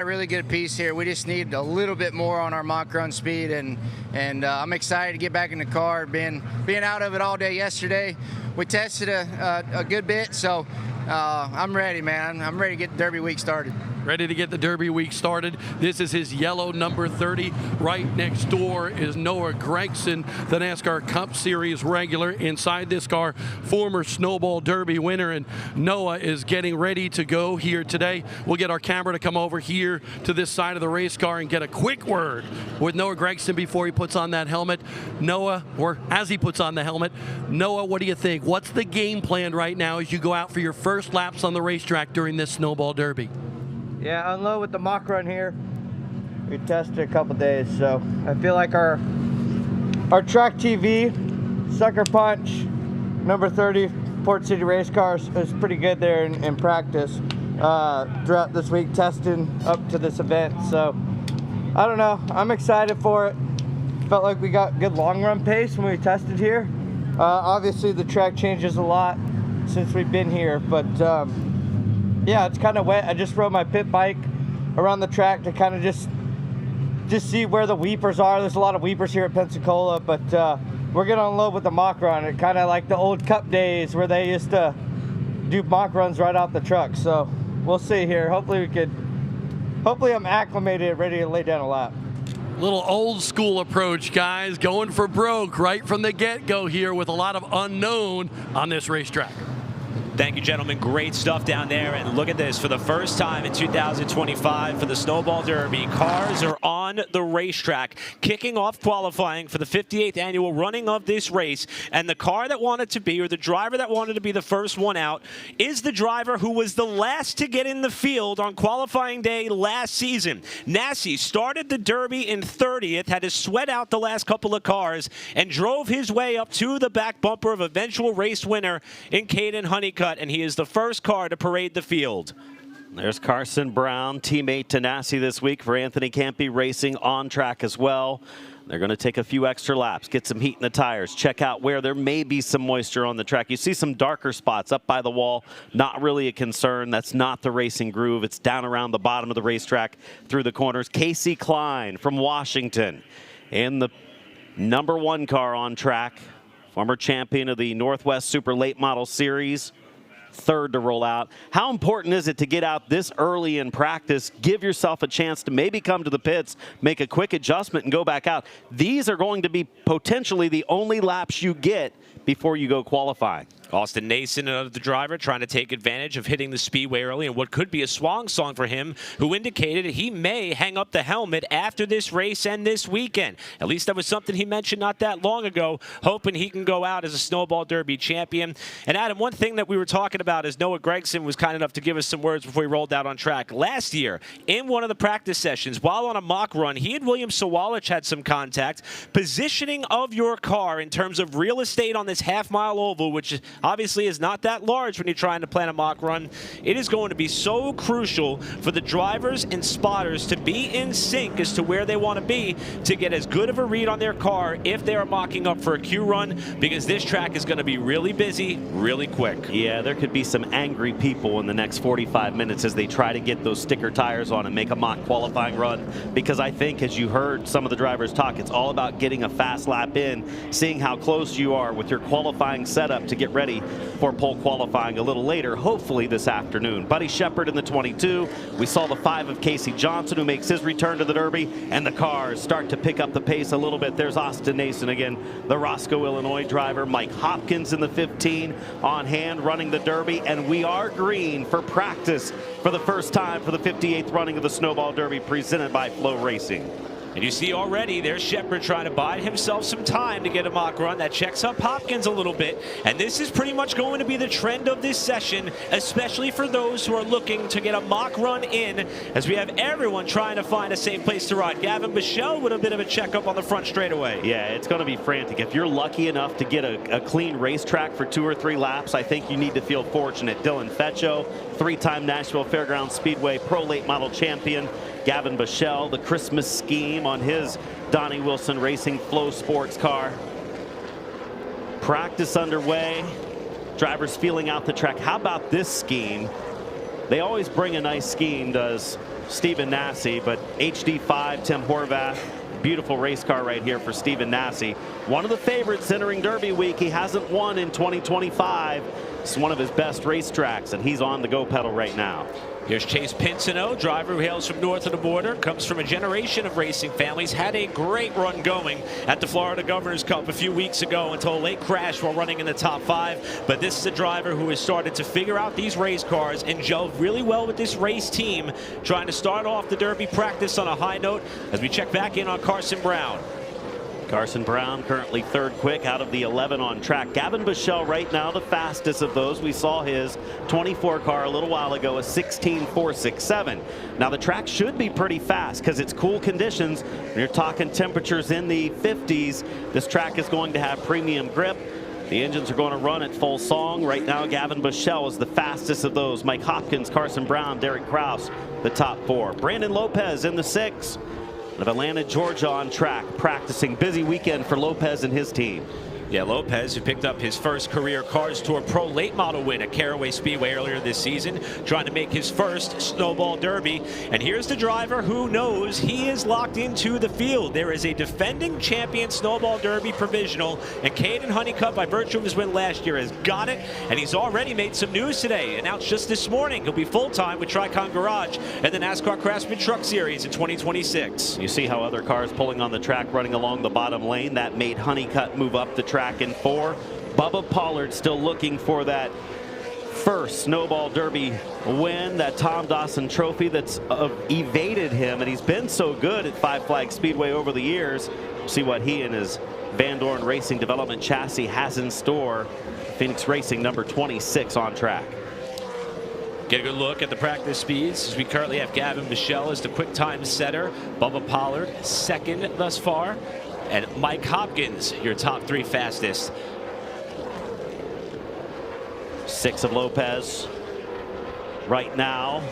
A really good piece here. We just need a little bit more on our mock run speed, and I'm excited to get back in the car. Being out of it all day yesterday, we tested a good bit, so I'm ready, man. I'm ready to get Derby week started. Ready to get the Derby week started. This is his yellow number 30. Right next door is Noah Gregson, the NASCAR Cup Series regular. Inside this car, former Snowball Derby winner, and Noah is getting ready to go here today. We'll get our camera to come over here to this side of the race car and get a quick word with Noah Gregson before he puts on that helmet. Noah, or as he puts on the helmet, Noah, what do you think? What's the game plan right now as you go out for your first laps on the racetrack during this Snowball Derby? Yeah, unload with the mock run here. We tested a couple days, so I feel like our track TV sucker punch number 30 Port City race cars is pretty good there in practice throughout this week, testing up to this event. So I don't know, I'm excited for it. Felt like we got good long run pace when we tested here. Obviously the track changes a lot since we've been here, but yeah, it's kind of wet. I just rode my pit bike around the track to kind of just see where the weepers are. There's a lot of weepers here at Pensacola, but we're gonna unload with the mock run. It kind of like the old Cup days where they used to do mock runs right off the truck. So we'll see here. Hopefully I'm acclimated, ready to lay down a lap. Little old school approach, guys, going for broke right from the get-go here with a lot of unknown on this racetrack. Thank you, gentlemen. Great stuff down there. And look at this. For the first time in 2025 for the Snowball Derby, cars are on the racetrack, kicking off qualifying for the 58th annual running of this race. And the car that wanted to be, or the driver that wanted to be the first one out, is the driver who was the last to get in the field on qualifying day last season. Nassi started the Derby in 30th, had to sweat out the last couple of cars, and drove his way up to the back bumper of eventual race winner in Caden Honeycutt. And he is the first car to parade the field. There's Carson Brown, teammate to Nassi this week for Anthony Campy Racing, on track as well. They're going to take a few extra laps, get some heat in the tires, check out where there may be some moisture on the track. You see some darker spots up by the wall, not really a concern. That's not the racing groove. It's down around the bottom of the racetrack through the corners. Casey Klein from Washington in the number 1 car on track, former champion of the Northwest Super Late Model Series. 3rd to roll out. How important is it to get out this early in practice, give yourself a chance to maybe come to the pits, make a quick adjustment and go back out? These are going to be potentially the only laps you get before you go qualifying. Austin Nason, another driver, trying to take advantage of hitting the Speedway early and what could be a swan song for him, who indicated he may hang up the helmet after this race and this weekend. At least that was something he mentioned not that long ago, hoping he can go out as a Snowball Derby champion. And Adam, one thing that we were talking about is Noah Gregson was kind enough to give us some words before he rolled out on track. Last year, in one of the practice sessions, while on a mock run, he and William Sawalich had some contact. Positioning of your car in terms of real estate on this half-mile oval, which obviously is not that large when you're trying to plan a mock run. It is going to be so crucial for the drivers and spotters to be in sync as to where they want to be to get as good of a read on their car if they are mocking up for a Q run, because this track is going to be really busy, really quick. Yeah, there could be some angry people in the next 45 minutes as they try to get those sticker tires on and make a mock qualifying run, because I think, as you heard some of the drivers talk, it's all about getting a fast lap in, seeing how close you are with your qualifying setup to get ready for pole qualifying a little later, hopefully this afternoon. Buddy Shepard in the 22. We saw the 5 of Casey Johnson, who makes his return to the Derby, and the cars start to pick up the pace a little bit. There's Austin Nason again, the Roscoe, Illinois driver. Mike Hopkins in the 15 on hand running the Derby, and we are green for practice for the first time for the 58th running of the Snowball Derby, presented by FloRacing. And you see already there's Shepard trying to buy himself some time to get a mock run. That checks up Hopkins a little bit. And this is pretty much going to be the trend of this session, especially for those who are looking to get a mock run in, as we have everyone trying to find a safe place to ride. Gavin Bichelle with a bit of a checkup on the front straightaway. Yeah, it's going to be frantic. If you're lucky enough to get a clean racetrack for 2 or 3 laps, I think you need to feel fortunate. Dylan Fetcho, 3-time Nashville Fairgrounds Speedway Pro Late Model champion. Gavin Bichelle, the Christmas scheme on his Donnie Wilson Racing Flow Sports car. Practice underway. Drivers feeling out the track. How about this scheme? They always bring a nice scheme, does Stephen Nasse, but HD5, Tim Horvath. Beautiful race car right here for Stephen Nasse. One of the favorites entering Derby week. He hasn't won in 2025. It's one of his best racetracks, and he's on the go pedal right now. Here's Chase Pinsino, driver who hails from north of the border, comes from a generation of racing families, had a great run going at the Florida Governor's Cup a few weeks ago until a late crash while running in the top 5. But this is a driver who has started to figure out these race cars and gel really well with this race team, trying to start off the Derby practice on a high note as we check back in on Carson Brown. Carson Brown currently third quick out of the 11 on track. Gavin Bichelle right now the fastest of those. We saw his 24 car a little while ago, a 16.467. Now the track should be pretty fast because it's cool conditions. When you're talking temperatures in the 50s, this track is going to have premium grip. The engines are going to run at full song. Right now, Gavin Bichelle is the fastest of those. Mike Hopkins, Carson Brown, Derek Kraus, the top 4. Brandon Lopez in the 6. Of Atlanta, Georgia on track, practicing. Busy weekend for Lopez and his team. Yeah, Lopez, who picked up his first career Cars Tour Pro late model win at Caraway Speedway earlier this season, trying to make his first Snowball Derby. And here's the driver who knows he is locked into the field. There is a defending champion Snowball Derby provisional, and Caden Honeycutt, by virtue of his win last year, has got it, and he's already made some news today. Announced just this morning he'll be full-time with Tricon Garage and the NASCAR Craftsman Truck Series in 2026. You see how other cars pulling on the track running along the bottom lane. That made Honeycutt move up the track in 4. Bubba Pollard still looking for that first Snowball Derby win, that Tom Dawson trophy that's evaded him, and he's been so good at Five Flag Speedway over the years. See what he and his Van Dorn Racing Development chassis has in store. Phoenix Racing number 26 on track. Get a good look at the practice speeds as we currently have Gavin Bichelle as the quick time setter, Bubba Pollard second thus far, and Mike Hopkins, your top 3 fastest. 6 of Lopez right now,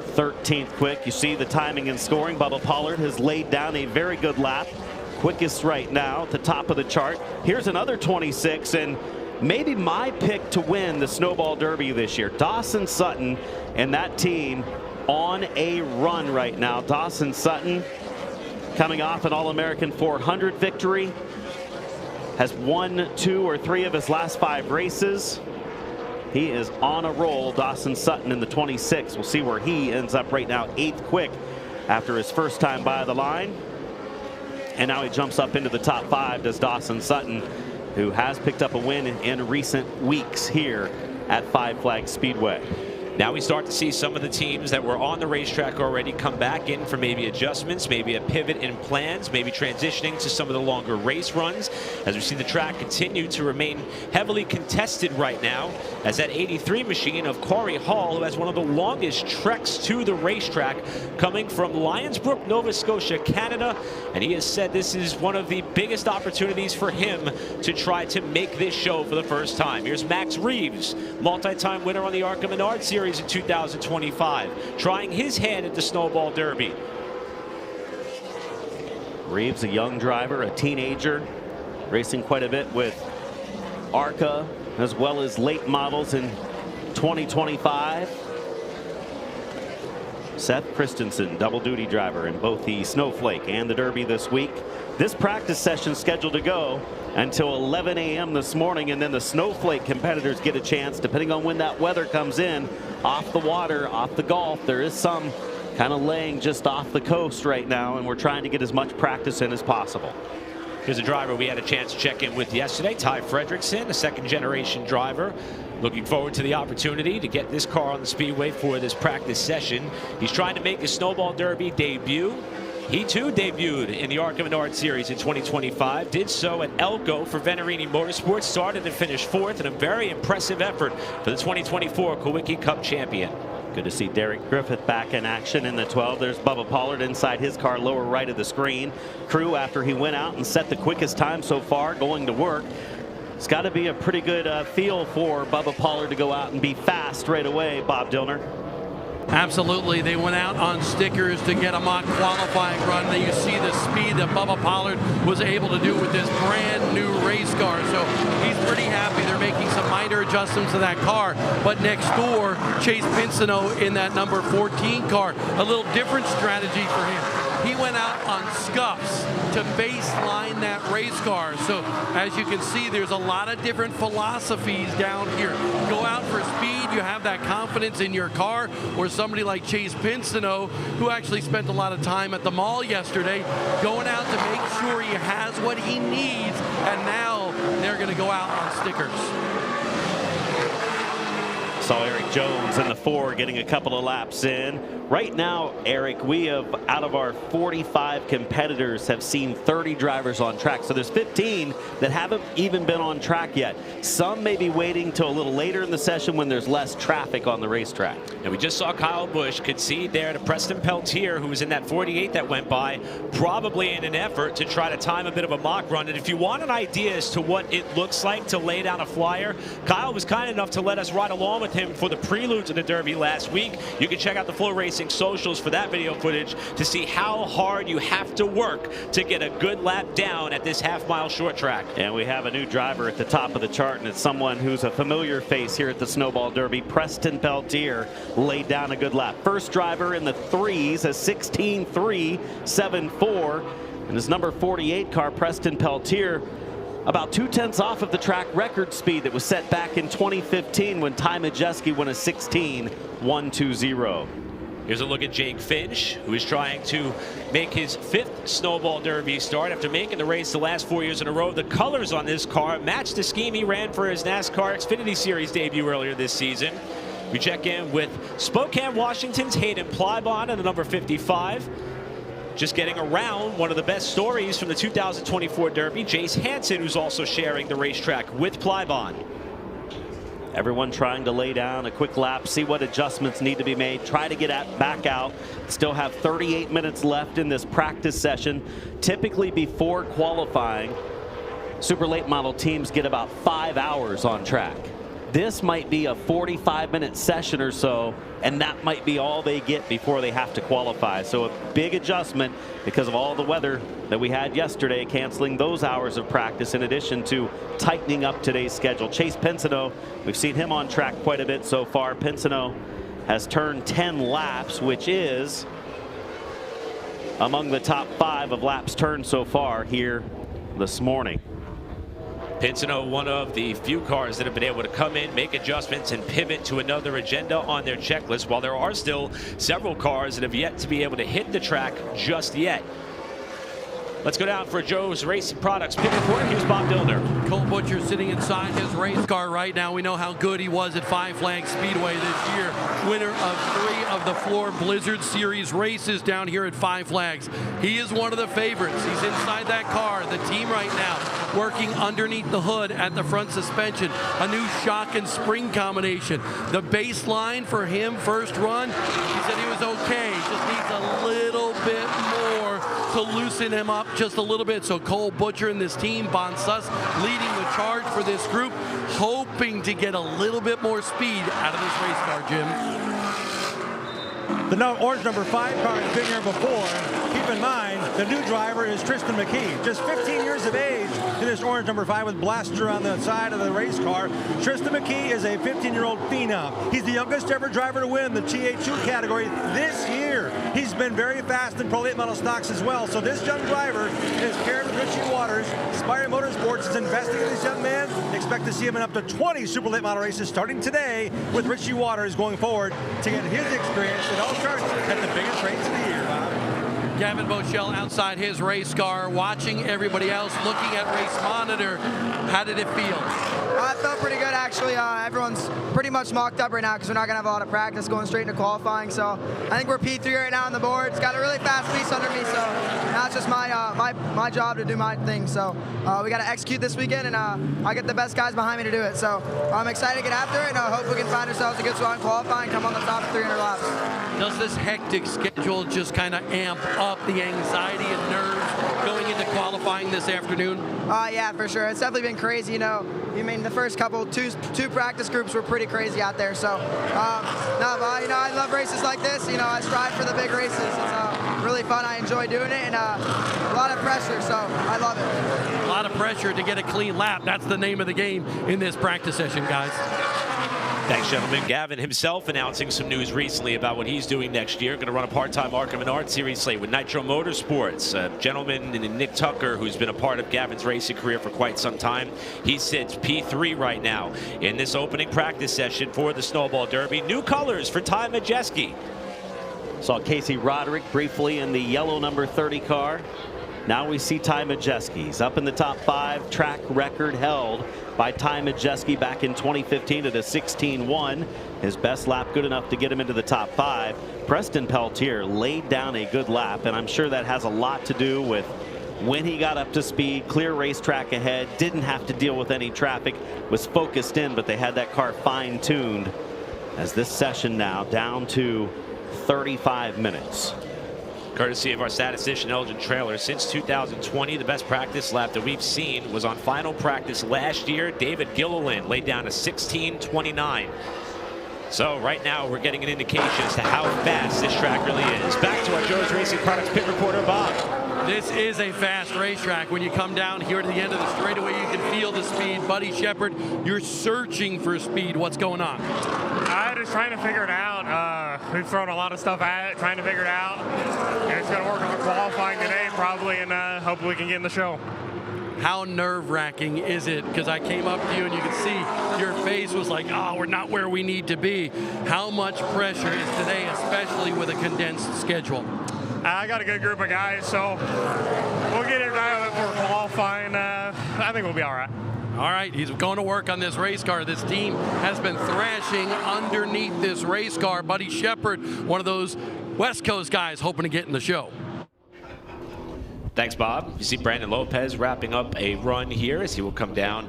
13th quick. You see the timing and scoring. Bubba Pollard has laid down a very good lap, quickest right now at the top of the chart. Here's another 26, and maybe my pick to win the Snowball Derby this year. Dawson Sutton and that team on a run right now. Dawson Sutton coming off an All-American 400 victory, has won 2 or 3 of his last 5 races. He is on a roll. Dawson Sutton in the 26. We'll see where he ends up right now. 8th quick after his first time by the line. And now he jumps up into the top 5, does Dawson Sutton, who has picked up a win in recent weeks here at Five Flag Speedway. Now we start to see some of the teams that were on the racetrack already come back in for maybe adjustments, maybe a pivot in plans, maybe transitioning to some of the longer race runs, as we see the track continue to remain heavily contested right now, as that 83 machine of Corey Hall, who has one of the longest treks to the racetrack, coming from Lionsbrook, Nova Scotia, Canada, and he has said this is one of the biggest opportunities for him to try to make this show for the first time. Here's Max Reeves, multi-time winner on the ARCA Menard Series in 2025, trying his hand at the Snowball Derby. Reeves, a young driver, a teenager, racing quite a bit with ARCA as well as late models in 2025. Seth Christensen, double duty driver in both the Snowflake and the Derby this week. This practice session scheduled to go until 11 a.m. this morning, and then the Snowflake competitors get a chance, depending on when that weather comes in, off the water, off the Gulf. There is some kind of laying just off the coast right now, and we're trying to get as much practice in as possible. Here's a driver we had a chance to check in with yesterday, Ty Fredrickson, a second-generation driver. Looking forward to the opportunity to get this car on the Speedway for this practice session. He's trying to make his Snowball Derby debut. He too debuted in the ARCA Menard Series in 2025. Did so at Elko for Venerini Motorsports. Started and finished 4th in a very impressive effort for the 2024 Kawiki Cup champion. Good to see Derek Griffith back in action in the 12. There's Bubba Pollard inside his car, lower right of the screen. Crew, after he went out and set the quickest time so far, going to work. It's got to be a pretty good feel for Bubba Pollard to go out and be fast right away, Bob Dillner. Absolutely. They went out on stickers to get a mock qualifying run. Then you see the speed that Bubba Pollard was able to do with this brand new race car. So he's pretty happy. They're making some minor adjustments to that car. But next door, Chase Pinsino in that number 14 car, a little different strategy for him. He went out on scuffs to baseline that race car. So as you can see, there's a lot of different philosophies down here. Go out for speed, you have that confidence in your car, or somebody like Chase Pinsino, who actually spent a lot of time at the mall yesterday, going out to make sure he has what he needs, and now they're gonna go out on stickers. Saw Eric Jones in the 4 getting a couple of laps in. Right now, Eric, we have, out of our 45 competitors, have seen 30 drivers on track. So there's 15 that haven't even been on track yet. Some may be waiting till a little later in the session when there's less traffic on the racetrack. And we just saw Kyle Busch concede there to Preston Peltier, who was in that 48 that went by, probably in an effort to try to time a bit of a mock run. And if you want an idea as to what it looks like to lay down a flyer, Kyle was kind enough to let us ride along with him for the prelude to the Derby last week. You can check out the FloRacing socials for that video footage to see how hard you have to work to get a good lap down at this half-mile short track. And we have a new driver at the top of the chart, and it's someone who's a familiar face here at the Snowball Derby. Preston Peltier laid down a good lap. First driver in the 3s, a 16.374, and his number 48 car, Preston Peltier, about 2/10 off of the track record speed that was set back in 2015 when Ty Majeski won a 16.120. Here's a look at Jake Finch, who is trying to make his 5th Snowball Derby start after making the race the last 4 years in a row. The colors on this car match the scheme he ran for his NASCAR Xfinity Series debut earlier this season. We check in with Spokane, Washington's Hayden Plybon in the number 55. Just getting around one of the best stories from the 2024 Derby, Jace Hansen, who's also sharing the racetrack with Plybon. Everyone trying to lay down a quick lap, see what adjustments need to be made, try to get back out. Still have 38 minutes left in this practice session. Typically before qualifying, super late model teams get about 5 hours on track. This might be a 45-minute session or so, and that might be all they get before they have to qualify. So a big adjustment because of all the weather that we had yesterday, canceling those hours of practice in addition to tightening up today's schedule. Chase Pinsino, we've seen him on track quite a bit so far. Pinsino has turned 10 laps, which is among the top 5 of laps turned so far here this morning. Pinsino, one of the few cars that have been able to come in, make adjustments, and pivot to another agenda on their checklist, while there are still several cars that have yet to be able to hit the track just yet. Let's go down for Joe's Racing Products pit report. Here's Bob Dillner. Cole Butcher sitting inside his race car right now. We know how good he was at Five Flags Speedway this year. Winner of 3 of the Floor Blizzard Series races down here at Five Flags. He is one of the favorites. He's inside that car. The team right now working underneath the hood at the front suspension. A new shock and spring combination. The baseline for him first run, he said he was okay. Just needs a little bit more to loosen him up just a little bit. So Cole Butcher and this team, Bon Suss, leading the charge for this group, hoping to get a little bit more speed out of this race car, Jim. The orange number 5 car has been here before. Keep in mind, the new driver is Tristan McKee. Just 15 years of age in this orange number 5 with Blaster on the side of the race car. Tristan McKee is a 15-year-old phenom. He's the youngest ever driver to win the TH2 category this year. He's been very fast in Pro Late Model stocks as well. So this young driver is paired with Richie Waters. Spire Motorsports is investing in this young man. Expect to see him in up to 20 Super Late Model races starting today with Richie Waters going forward to get his experience at all starts at the biggest race of the year, Bob. Gavin Boschel outside his race car, watching everybody else, looking at race monitor. How did it feel? It felt pretty good, actually. Everyone's pretty much mocked up right now because we're not going to have a lot of practice going straight into qualifying. So I think we're P3 right now on the board. It's got a really fast piece under me, so now it's it's just my job to do my thing. So we got to execute this weekend, and I get the best guys behind me to do it. So I'm excited to get after it, and I hope we can find ourselves a good spot in qualifying and come on the top 300 laps. Does this hectic schedule just kind of amp up the anxiety and nerves going into qualifying this afternoon? Yeah, for sure. It's definitely been crazy. You know, I mean, the first two practice groups were pretty crazy out there. So, no, but you know, I love races like this. You know, I strive for the big races. It's really fun. I enjoy doing it, and a lot of pressure. So I love it. A lot of pressure to get a clean lap. That's the name of the game in this practice session, guys. Thanks, gentlemen. Gavin himself announcing some news recently about what he's doing next year. Going to run a part-time ARCA Menard Series slate with Nitro Motorsports. A gentleman named Nick Tucker, who's been a part of Gavin's racing career for quite some time. He sits P3 right now in this opening practice session for the Snowball Derby. New colors for Ty Majeski. Saw Casey Roderick briefly in the yellow number 30 car. Now we see Ty Majeski. He's up in the top 5. Track record held by Ty Majeski back in 2015 at a 16-1. His best lap good enough to get him into the top 5. Preston Peltier laid down a good lap, and I'm sure that has a lot to do with when he got up to speed, clear racetrack ahead, didn't have to deal with any traffic, was focused in, but they had that car fine-tuned as this session now down to 35 minutes. Courtesy of our statistician Elgin Trailer, since 2020, the best practice lap that we've seen was on final practice last year. David Gilliland laid down a 16:29. So right now we're getting an indication as to how fast this track really is. Back to our Joe's Racing Products pit reporter, Bob. This is a fast racetrack. When you come down here to the end of the straightaway, you can feel the speed. Buddy Shepard, you're searching for speed. What's going on? I'm just trying to figure it out. We've thrown a lot of stuff at it, trying to figure it out. And it's going to work on the qualifying today, probably, and hopefully we can get in the show. How nerve-wracking is it? Because I came up to you and you could see your face was like, oh, we're not where we need to be. How much pressure is today, especially with a condensed schedule? I got a good group of guys, so we'll get it right for qualifying. I think we'll be all right. All right, he's going to work on this race car. This team has been thrashing underneath this race car. Buddy Shepard, one of those West Coast guys hoping to get in the show. Thanks, Bob. You see Brandon Lopez wrapping up a run here as he will come down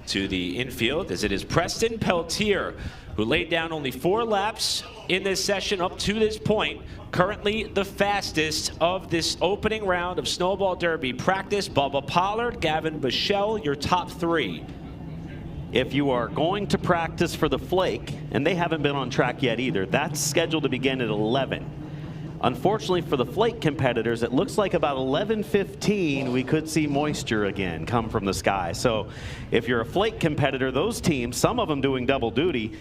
to the infield, as it is Preston Peltier, who laid down only 4 laps in this session up to this point. Currently the fastest of this opening round of Snowball Derby practice. Bubba Pollard, Gavin Bichelle, your top 3. If you are going to practice for the Flake, and they haven't been on track yet either, that's scheduled to begin at 11. Unfortunately for the Flake competitors, it looks like about 11:15 we could see moisture again come from the sky. So if you're a Flake competitor, those teams, some of them doing double duty,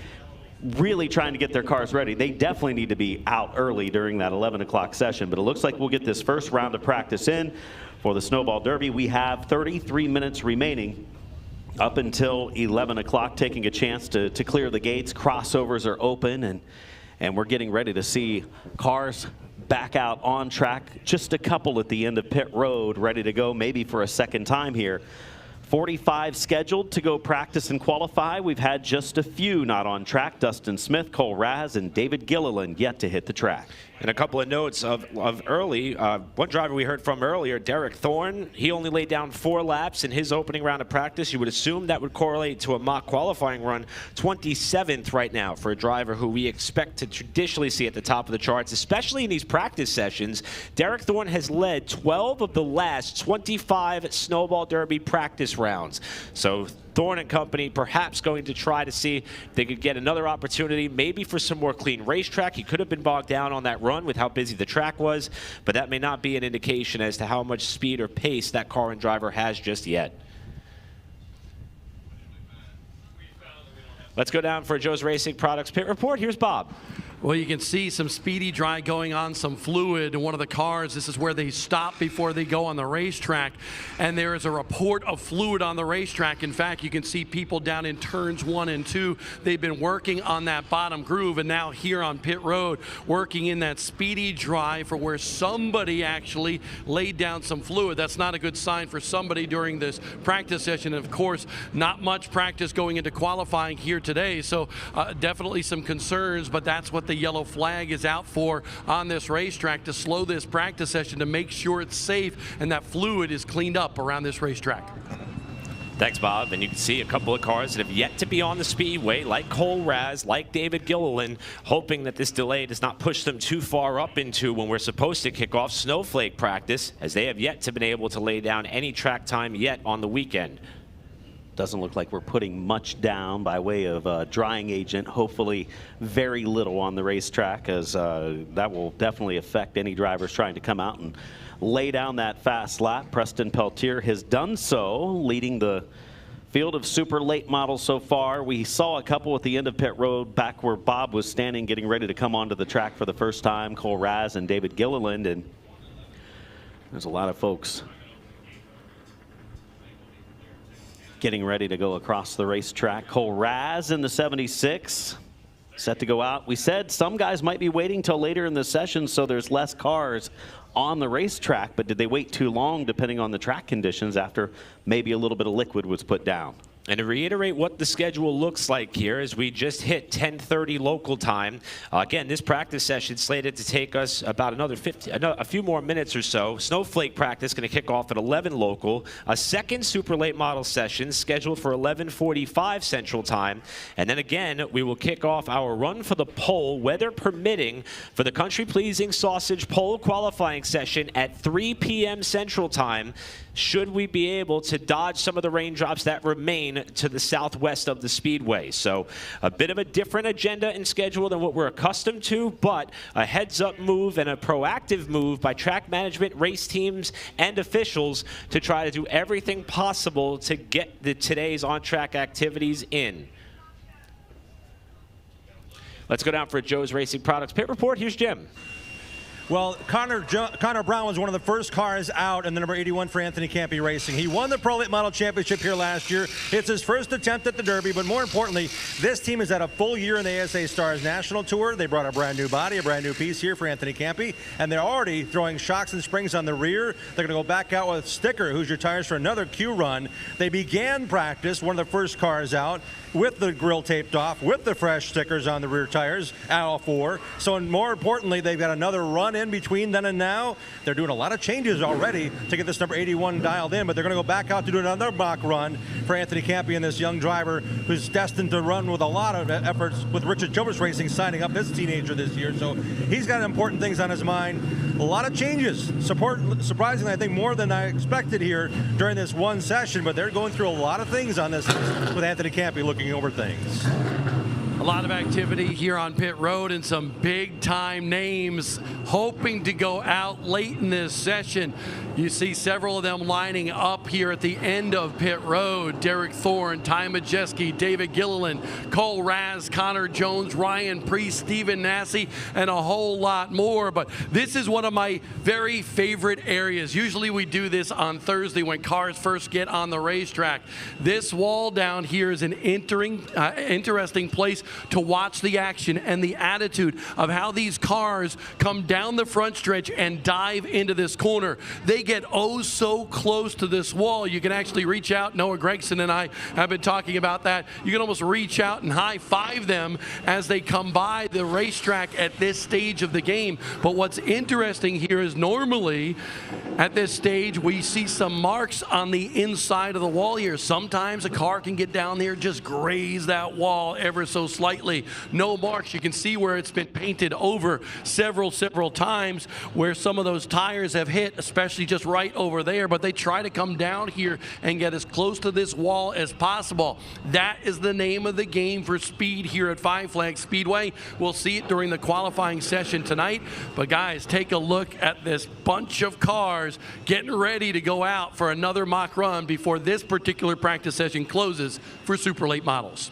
really trying to get their cars ready, they definitely need to be out early during that 11 o'clock session. But it looks like we'll get this first round of practice in for the Snowball Derby. We have 33 minutes remaining up until 11 o'clock, taking a chance to clear the gates. Crossovers are open, and we're getting ready to see cars back out on track. Just a couple at the end of pit road, ready to go maybe for a second time here. 45 scheduled to go practice and qualify. We've had just a few not on track. Dustin Smith, Cole Raz, and David Gilliland yet to hit the track. And a couple of notes of early. One driver we heard from earlier, Derek Thorne, he only laid down 4 laps in his opening round of practice. You would assume that would correlate to a mock qualifying run. 27th right now for a driver who we expect to traditionally see at the top of the charts, especially in these practice sessions. Derek Thorne has led 12 of the last 25 Snowball Derby practice rounds. So Thorne and company perhaps going to try to see if they could get another opportunity, maybe for some more clean racetrack. He could have been bogged down on that run with how busy the track was, but that may not be an indication as to how much speed or pace that car and driver has just yet. Let's go down for Joe's Racing Products pit report. Here's Bob. Well, you can see some speedy dry going on, some fluid in one of the cars. This is where they stop before they go on the racetrack. And there is a report of fluid on the racetrack. In fact, you can see people down in turns 1 and 2. They've been working on that bottom groove, and now here on pit road, working in that speedy dry for where somebody actually laid down some fluid. That's not a good sign for somebody during this practice session. And of course, not much practice going into qualifying here today. So definitely some concerns, but that's what they the yellow flag is out for on this racetrack to slow this practice session to make sure it's safe and that fluid is cleaned up around this racetrack. Thanks, Bob. And you can see a couple of cars that have yet to be on the Speedway, like Cole Raz, like David Gilliland, hoping that this delay does not push them too far up into when we're supposed to kick off snowflake practice, as they have yet to been able to lay down any track time yet on the weekend. Doesn't look like we're putting much down by way of drying agent. Hopefully very little on the racetrack, as that will definitely affect any drivers trying to come out and lay down that fast lap. Preston Peltier has done so, leading the field of super late models so far. We saw a couple at the end of pit road back where Bob was standing getting ready to come onto the track for the first time, Cole Raz and David Gilliland, and there's a lot of folks getting ready to go across the racetrack. Cole Raz in the 76, set to go out. We said some guys might be waiting till later in the session so there's less cars on the racetrack, but did they wait too long depending on the track conditions after maybe a little bit of liquid was put down? And to reiterate what the schedule looks like here, as we just hit 10:30 local time. Again, this practice session slated to take us about a few more minutes or so. Snowflake practice going to kick off at 11 local. A second super late model session scheduled for 11:45 Central Time. And then again, we will kick off our run for the pole, weather permitting, for the Country Pleasing Sausage pole qualifying session at 3 p.m. Central Time. Should we be able to dodge some of the raindrops that remain to the southwest of the Speedway. So a bit of a different agenda and schedule than what we're accustomed to, but a heads-up move and a proactive move by track management, race teams, and officials to try to do everything possible to get today's on-track activities in. Let's go down for Joe's Racing Products Pit Report. Here's Jim. Well, Connor Brown was one of the first cars out in the number 81 for Anthony Campy Racing. He won the Pro Late Model Championship here last year. It's his first attempt at the Derby, but more importantly, this team has had a full year in the ASA Stars National Tour. They brought a brand new body, a brand new piece here for Anthony Campy, and they're already throwing shocks and springs on the rear. They're going to go back out with Sticker, who's your tires for another Q run. They began practice, one of the first cars out, with the grill taped off, with the fresh stickers on the rear tires, all four. So, and more importantly, they've got another run in between then and now. They're doing a lot of changes already to get this number 81 dialed in, but they're going to go back out to do another mock run for Anthony Campy and this young driver who's destined to run with a lot of efforts with Richard Childress Racing signing up this teenager this year. So he's got important things on his mind. A lot of changes. Surprisingly, I think more than I expected here during this one session, but they're going through a lot of things on this with Anthony Campy looking over things. A lot of activity here on pit road and some big time names hoping to go out late in this session. You see several of them lining up here at the end of pit road. Derek Thorne, Ty Majeski, David Gilliland, Cole Raz, Connor Jones, Ryan Priest, Stephen Nassy, and a whole lot more. But this is one of my very favorite areas. Usually we do this on Thursday when cars first get on the racetrack. This wall down here is an interesting place to watch the action and the attitude of how these cars come down the front stretch and dive into this corner. They get oh so close to this wall. You can actually reach out. Noah Gregson and I have been talking about that. You can almost reach out and high-five them as they come by the racetrack at this stage of the game. But what's interesting here is normally at this stage we see some marks on the inside of the wall here. Sometimes a car can get down there, just graze that wall ever so slightly. No marks. You can see where it's been painted over several times where some of those tires have hit, especially just right over there, but they try to come down here and get as close to this wall as possible. That is the name of the game for speed here at Five Flags Speedway. We'll see it during the qualifying session tonight, but guys, take a look at this bunch of cars getting ready to go out for another mock run before this particular practice session closes for super late models.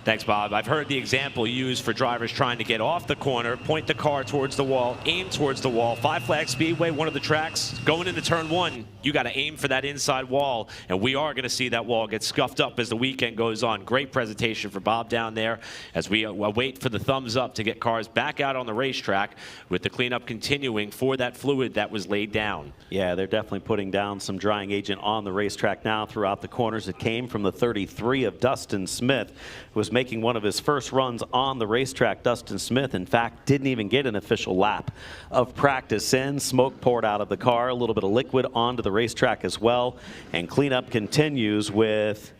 Thanks, Bob. I've heard the example used for drivers trying to get off the corner, point the car towards the wall, aim towards the wall. Five Flags Speedway, one of the tracks, going into turn one, you got to aim for that inside wall, and we are going to see that wall get scuffed up as the weekend goes on. Great presentation for Bob down there as we wait for the thumbs up to get cars back out on the racetrack with the cleanup continuing for that fluid that was laid down. Yeah, they're definitely putting down some drying agent on the racetrack now throughout the corners. It came from the 33 of Dustin Smith, who was making one of his first runs on the racetrack. Dustin Smith, in fact, didn't even get an official lap of practice in. Smoke poured out of the car, a little bit of liquid onto the racetrack as well. And cleanup continues with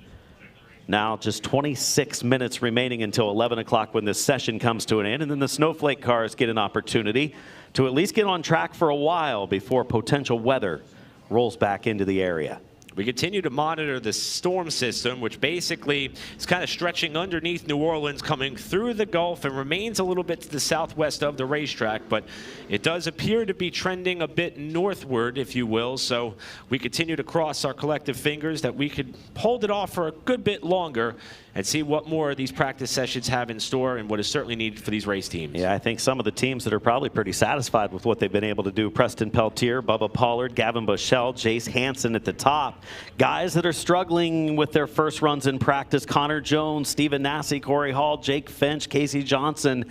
now just 26 minutes remaining until 11 o'clock when this session comes to an end. And then the snowflake cars get an opportunity to at least get on track for a while before potential weather rolls back into the area. We continue to monitor the storm system, which basically is kind of stretching underneath New Orleans, coming through the Gulf, and remains a little bit to the southwest of the racetrack. But it does appear to be trending a bit northward, if you will. So we continue to cross our collective fingers that we could hold it off for a good bit longer and see what more of these practice sessions have in store and what is certainly needed for these race teams. Yeah, I think some of the teams that are probably pretty satisfied with what they've been able to do, Preston Peltier, Bubba Pollard, Gavin Bushell, Jace Hansen at the top. Guys that are struggling with their first runs in practice, Connor Jones, Stephen Nasse, Corey Hall, Jake Finch, Casey Johnson.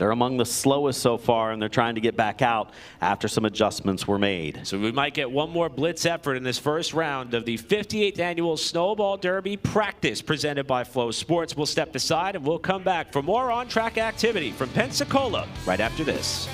They're among the slowest so far, and they're trying to get back out after some adjustments were made. So we might get one more blitz effort in this first round of the 58th annual Snowball Derby practice presented by Flow Sports. We'll step aside and we'll come back for more on-track activity from Pensacola right after this.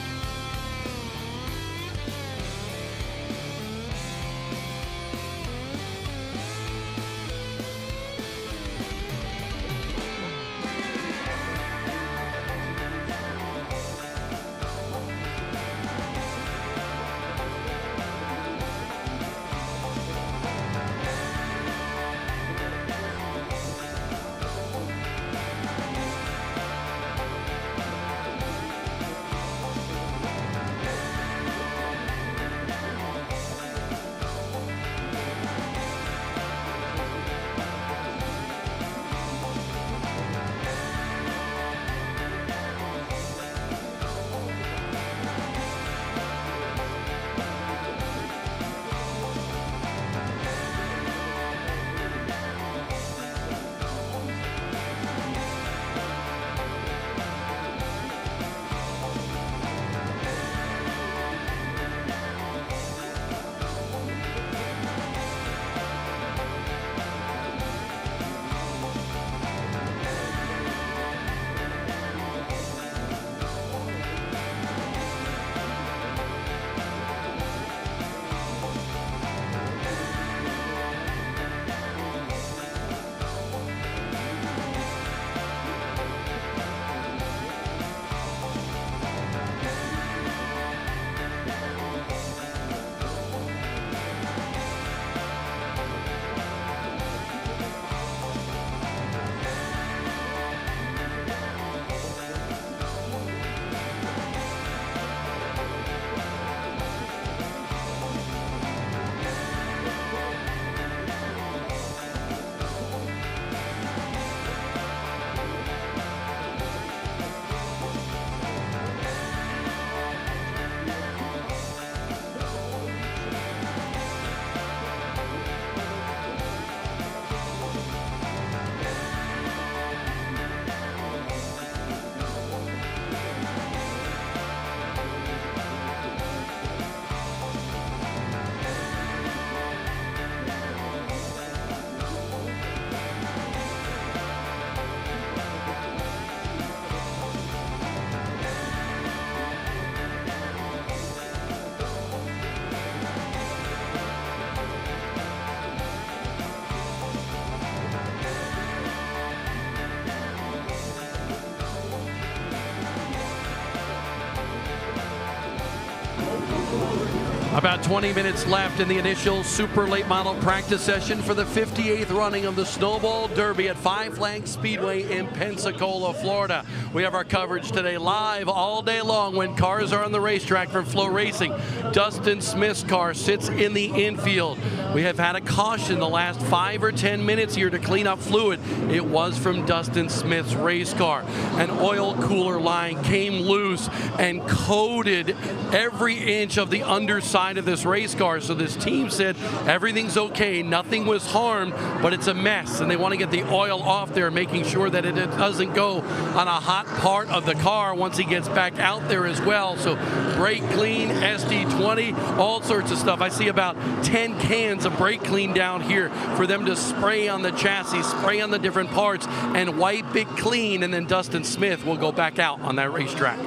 About 20 minutes left in the initial super late model practice session for the 58th running of the Snowball Derby at Five Flags Speedway in Pensacola, Florida. We have our coverage today live all day long when cars are on the racetrack from FloRacing. Dustin Smith's car sits in the infield. We have had a caution the last 5 or 10 minutes here to clean up fluid. It was from Dustin Smith's race car. An oil cooler line came loose and coated every inch of the underside inside of this race car. So this team said everything's okay, nothing was harmed, but it's a mess, and they want to get the oil off there, making sure that it doesn't go on a hot part of the car once he gets back out there as well. So brake clean, SD20, all sorts of stuff. I see about 10 cans of brake clean down here for them to spray on the chassis, spray on the different parts, and wipe it clean, and then Dustin Smith will go back out on that racetrack.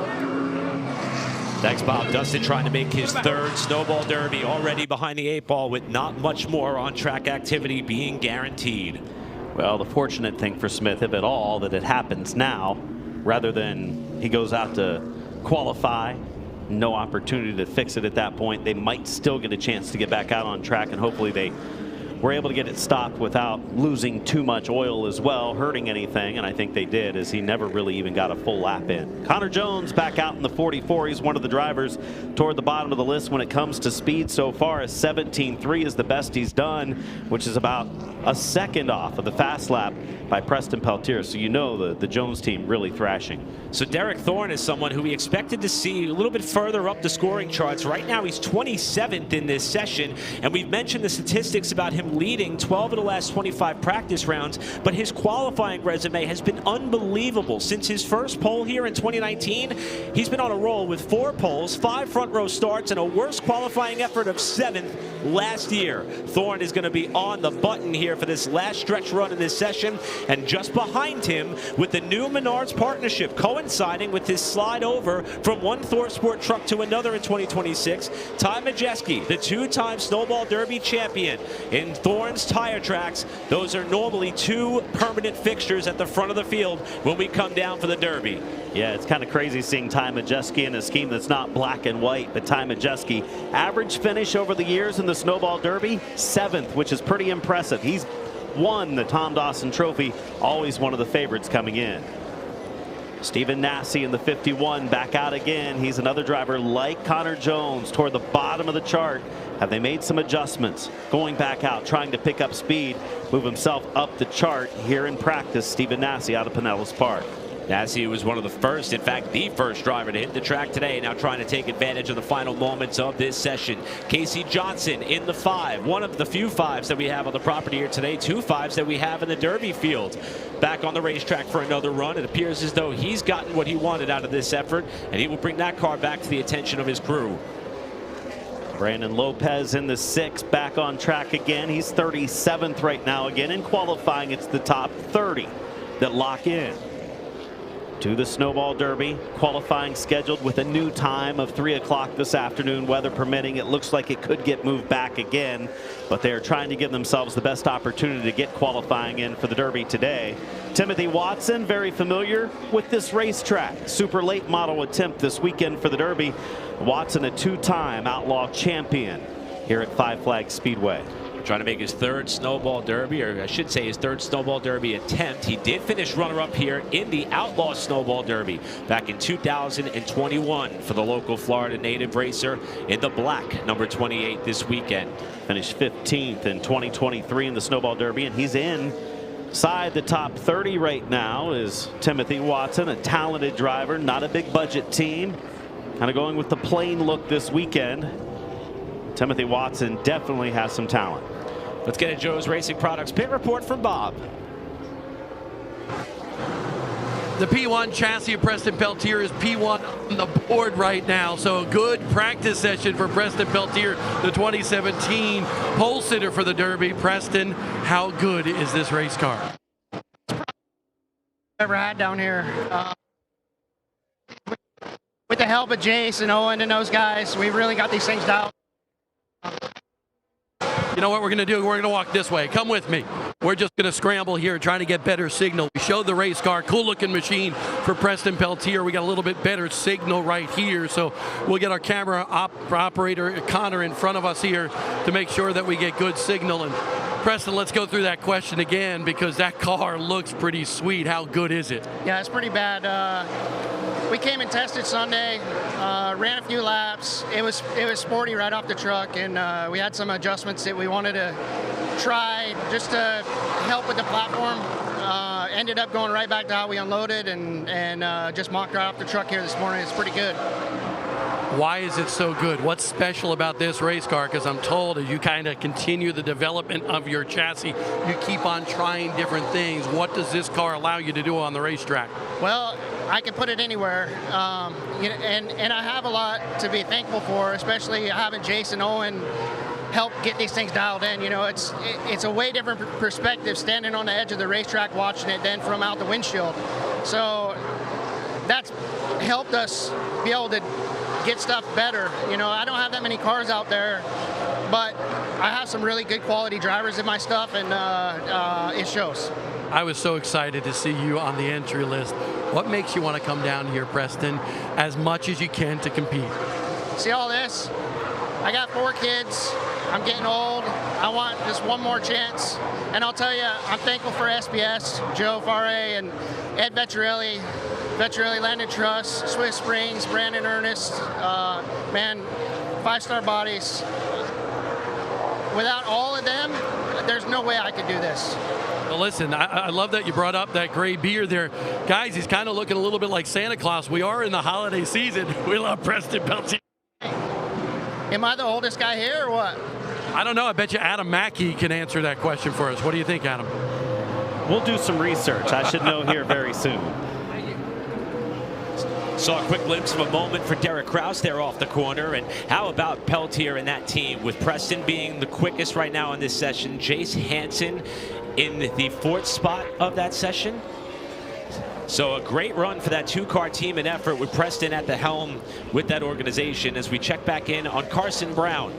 Thanks, Bob. Dustin trying to make his third Snowball Derby, already behind the 8 ball with not much more on-track activity being guaranteed. Well, the fortunate thing for Smith, if at all, that it happens now, rather than he goes out to qualify, no opportunity to fix it at that point. They might still get a chance to get back out on track, and hopefully they were able to get it stopped without losing too much oil as well, hurting anything, and I think they did, as he never really even got a full lap in. Connor Jones back out in the 44. He's one of the drivers toward the bottom of the list when it comes to speed so far. 17.3 is the best he's done, which is about a second off of the fast lap by Preston Peltier. So you know the Jones team really thrashing. So Derek Thorne is someone who we expected to see a little bit further up the scoring charts. Right now he's 27th in this session, and we've mentioned the statistics about him leading 12 of the last 25 practice rounds, but his qualifying resume has been unbelievable. Since his first pole here in 2019, he's been on a roll with 4 poles, 5 front row starts, and a worst qualifying effort of 7th last year. Thorne is going to be on the button here for this last stretch run in this session, and just behind him with the new Menards partnership coinciding with his slide over from one Thor Sport truck to another in 2026, Ty Majeski, the 2-time Snowball Derby champion in Thorne's tire tracks. Those are normally 2 permanent fixtures at the front of the field when we come down for the Derby. Yeah, it's kind of crazy seeing Ty Majeski in a scheme that's not black and white, but Ty Majeski, average finish over the years in the Snowball Derby, 7th, which is pretty impressive. He's won the Tom Dawson Trophy, always one of the favorites coming in. Stephen Nasse in the 51 back out again. He's another driver like Connor Jones toward the bottom of the chart. Have they made some adjustments? Going back out, trying to pick up speed, move himself up the chart here in practice. Stephen Nasse out of Pinellas Park. Nasse was one of the first, in fact, the first driver to hit the track today, now trying to take advantage of the final moments of this session. Casey Johnson in the 5, one of the few 5s that we have on the property here today, 2 5s that we have in the Derby field. Back on the racetrack for another run. It appears as though he's gotten what he wanted out of this effort, and he will bring that car back to the attention of his crew. Brandon Lopez in the 6, back on track again. He's 37th right now. Again, in qualifying, it's the top 30 that lock in to the Snowball Derby. Qualifying scheduled with a new time of 3 o'clock this afternoon, weather permitting. It looks like it could get moved back again, but they're trying to give themselves the best opportunity to get qualifying in for the Derby today. Timothy Watson, very familiar with this racetrack. Super late model attempt this weekend for the Derby. Watson, a 2-time Outlaw champion here at Five Flags Speedway. Trying to make his 3rd Snowball Derby, or I should say his 3rd Snowball Derby attempt. He did finish runner-up here in the Outlaw Snowball Derby back in 2021 for the local Florida native racer in the black number 28 this weekend. Finished 15th in 2023 in the Snowball Derby, and he's inside the top 30 right now is Timothy Watson, a talented driver, not a big budget team. Kind of going with the plain look this weekend. Timothy Watson definitely has some talent. Let's get a Joe's Racing Products pit report from Bob. The P1 chassis of Preston Peltier is P1 on the board right now. So a good practice session for Preston Peltier, the 2017 pole sitter for the Derby. Preston, how good is this race car? Ever had down here. With the help of Jace and Owen and those guys, we really got these things down. You know what we're going to do? We're going to walk this way. Come with me. We're just going to scramble here, trying to get better signal. We showed the race car, cool looking machine for Preston Peltier. We got a little bit better signal right here. So we'll get our camera operator, Connor, in front of us here to make sure that we get good signal. And Preston, let's go through that question again, because that car looks pretty sweet. How good is it? Yeah, it's pretty bad. We came and tested Sunday, ran a few laps. It was sporty right off the truck, and we had some adjustments that we wanted to try just to help with the platform. Ended up going right back to how we unloaded, and just mocked right off the truck here this morning. It's pretty good. Why is it so good? What's special about this race car? Because I'm told as you kind of continue the development of your chassis, you keep on trying different things. What does this car allow you to do on the racetrack? Well, I can put it anywhere, and I have a lot to be thankful for, especially having Jason Owen help get these things dialed in. You know, it's a way different perspective standing on the edge of the racetrack watching it than from out the windshield. So that's helped us be able to get stuff better. You know, I don't have that many cars out there, but I have some really good quality drivers in my stuff, and it shows. I was so excited to see you on the entry list. What makes you want to come down here, Preston, as much as you can to compete? See all this? I got 4 kids. I'm getting old. I want just one more chance. And I'll tell you, I'm thankful for SBS, Joe Farre, and Ed Vettorelli, Landon Truss, Swiss Springs, Brandon Ernest, man, 5-star bodies. Without all of them, there's no way I could do this. Well, listen, I love that you brought up that gray beard there. Guys, he's kind of looking a little bit like Santa Claus. We are in the holiday season. We love Preston Peltier. Am I the oldest guy here or what? I don't know. I bet you Adam Mackey can answer that question for us. What do you think, Adam? We'll do some research. I should know here very soon. Saw a quick glimpse of a moment for Derek Kraus there off the corner. And how about Peltier and that team, with Preston being the quickest right now in this session, Jace Hansen in the 4th spot of that session. So a great run for that 2-car team and effort with Preston at the helm with that organization. As we check back in on Carson Brown.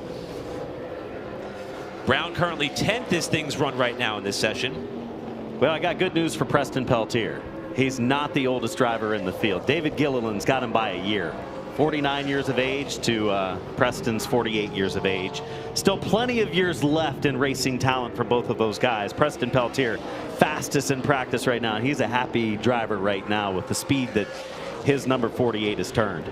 Brown currently 10th as things run right now in this session. Well, I got good news for Preston Peltier. He's not the oldest driver in the field. David Gilliland's got him by a year. 49 years of age to Preston's 48 years of age. Still plenty of years left in racing talent for both of those guys. Preston Peltier, fastest in practice right now. He's a happy driver right now with the speed that his number 48 has turned.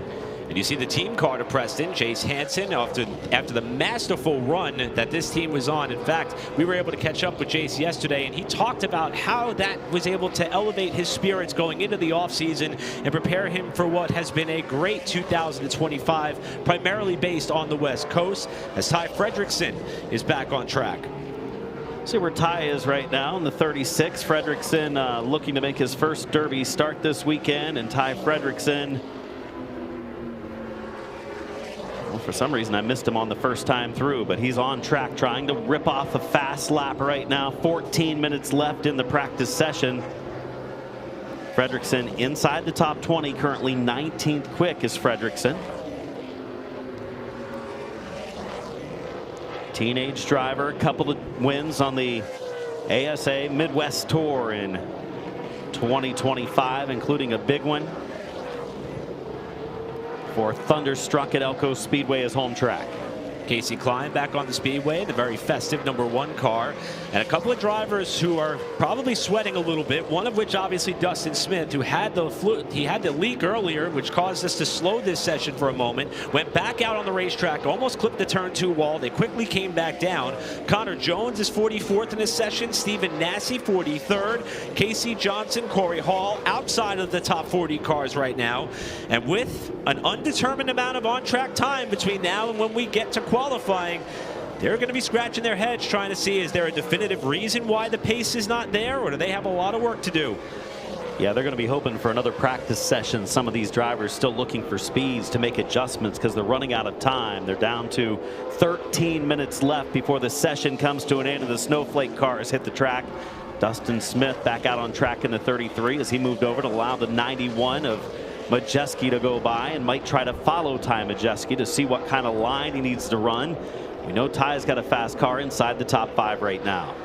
And you see the team car to Preston, Jace Hansen, after the masterful run that this team was on. In fact, we were able to catch up with Jace yesterday, and he talked about how that was able to elevate his spirits going into the offseason and prepare him for what has been a great 2025, primarily based on the West Coast, as Ty Fredrickson is back on track. See where Ty is right now in the 36. Fredrickson looking to make his first Derby start this weekend, and Ty Fredrickson, well, for some reason I missed him on the first time through, but he's on track trying to rip off a fast lap right now. 14 minutes left in the practice session. Fredrickson inside the top 20, currently 19th quick is Fredrickson. Teenage driver, a couple of wins on the ASA Midwest Tour in 2025, including a big one for Thunderstruck at Elko Speedway as home track. Casey Klein back on the Speedway, the very festive #1 car, and a couple of drivers who are probably sweating a little bit, one of which obviously Dustin Smith, who had the leak earlier, which caused us to slow this session for a moment, went back out on the racetrack, almost clipped the turn 2 wall. They quickly came back down. Connor Jones is 44th in this session, Stephen Nassy 43rd, Casey Johnson, Corey Hall outside of the top 40 cars right now, and with an undetermined amount of on-track time between now and when we get to qualifying, they're going to be scratching their heads trying to see, is there a definitive reason why the pace is not there, or do they have a lot of work to do? Yeah, they're going to be hoping for another practice session. Some of these drivers still looking for speeds to make adjustments because they're running out of time. They're down to 13 minutes left before the session comes to an end and the snowflake cars hit the track. Dustin Smith back out on track in the 33 as he moved over to allow the 91 of Majeski to go by, and might try to follow Ty Majeski to see what kind of line he needs to run. We know Ty's got a fast car inside the top 5 right now.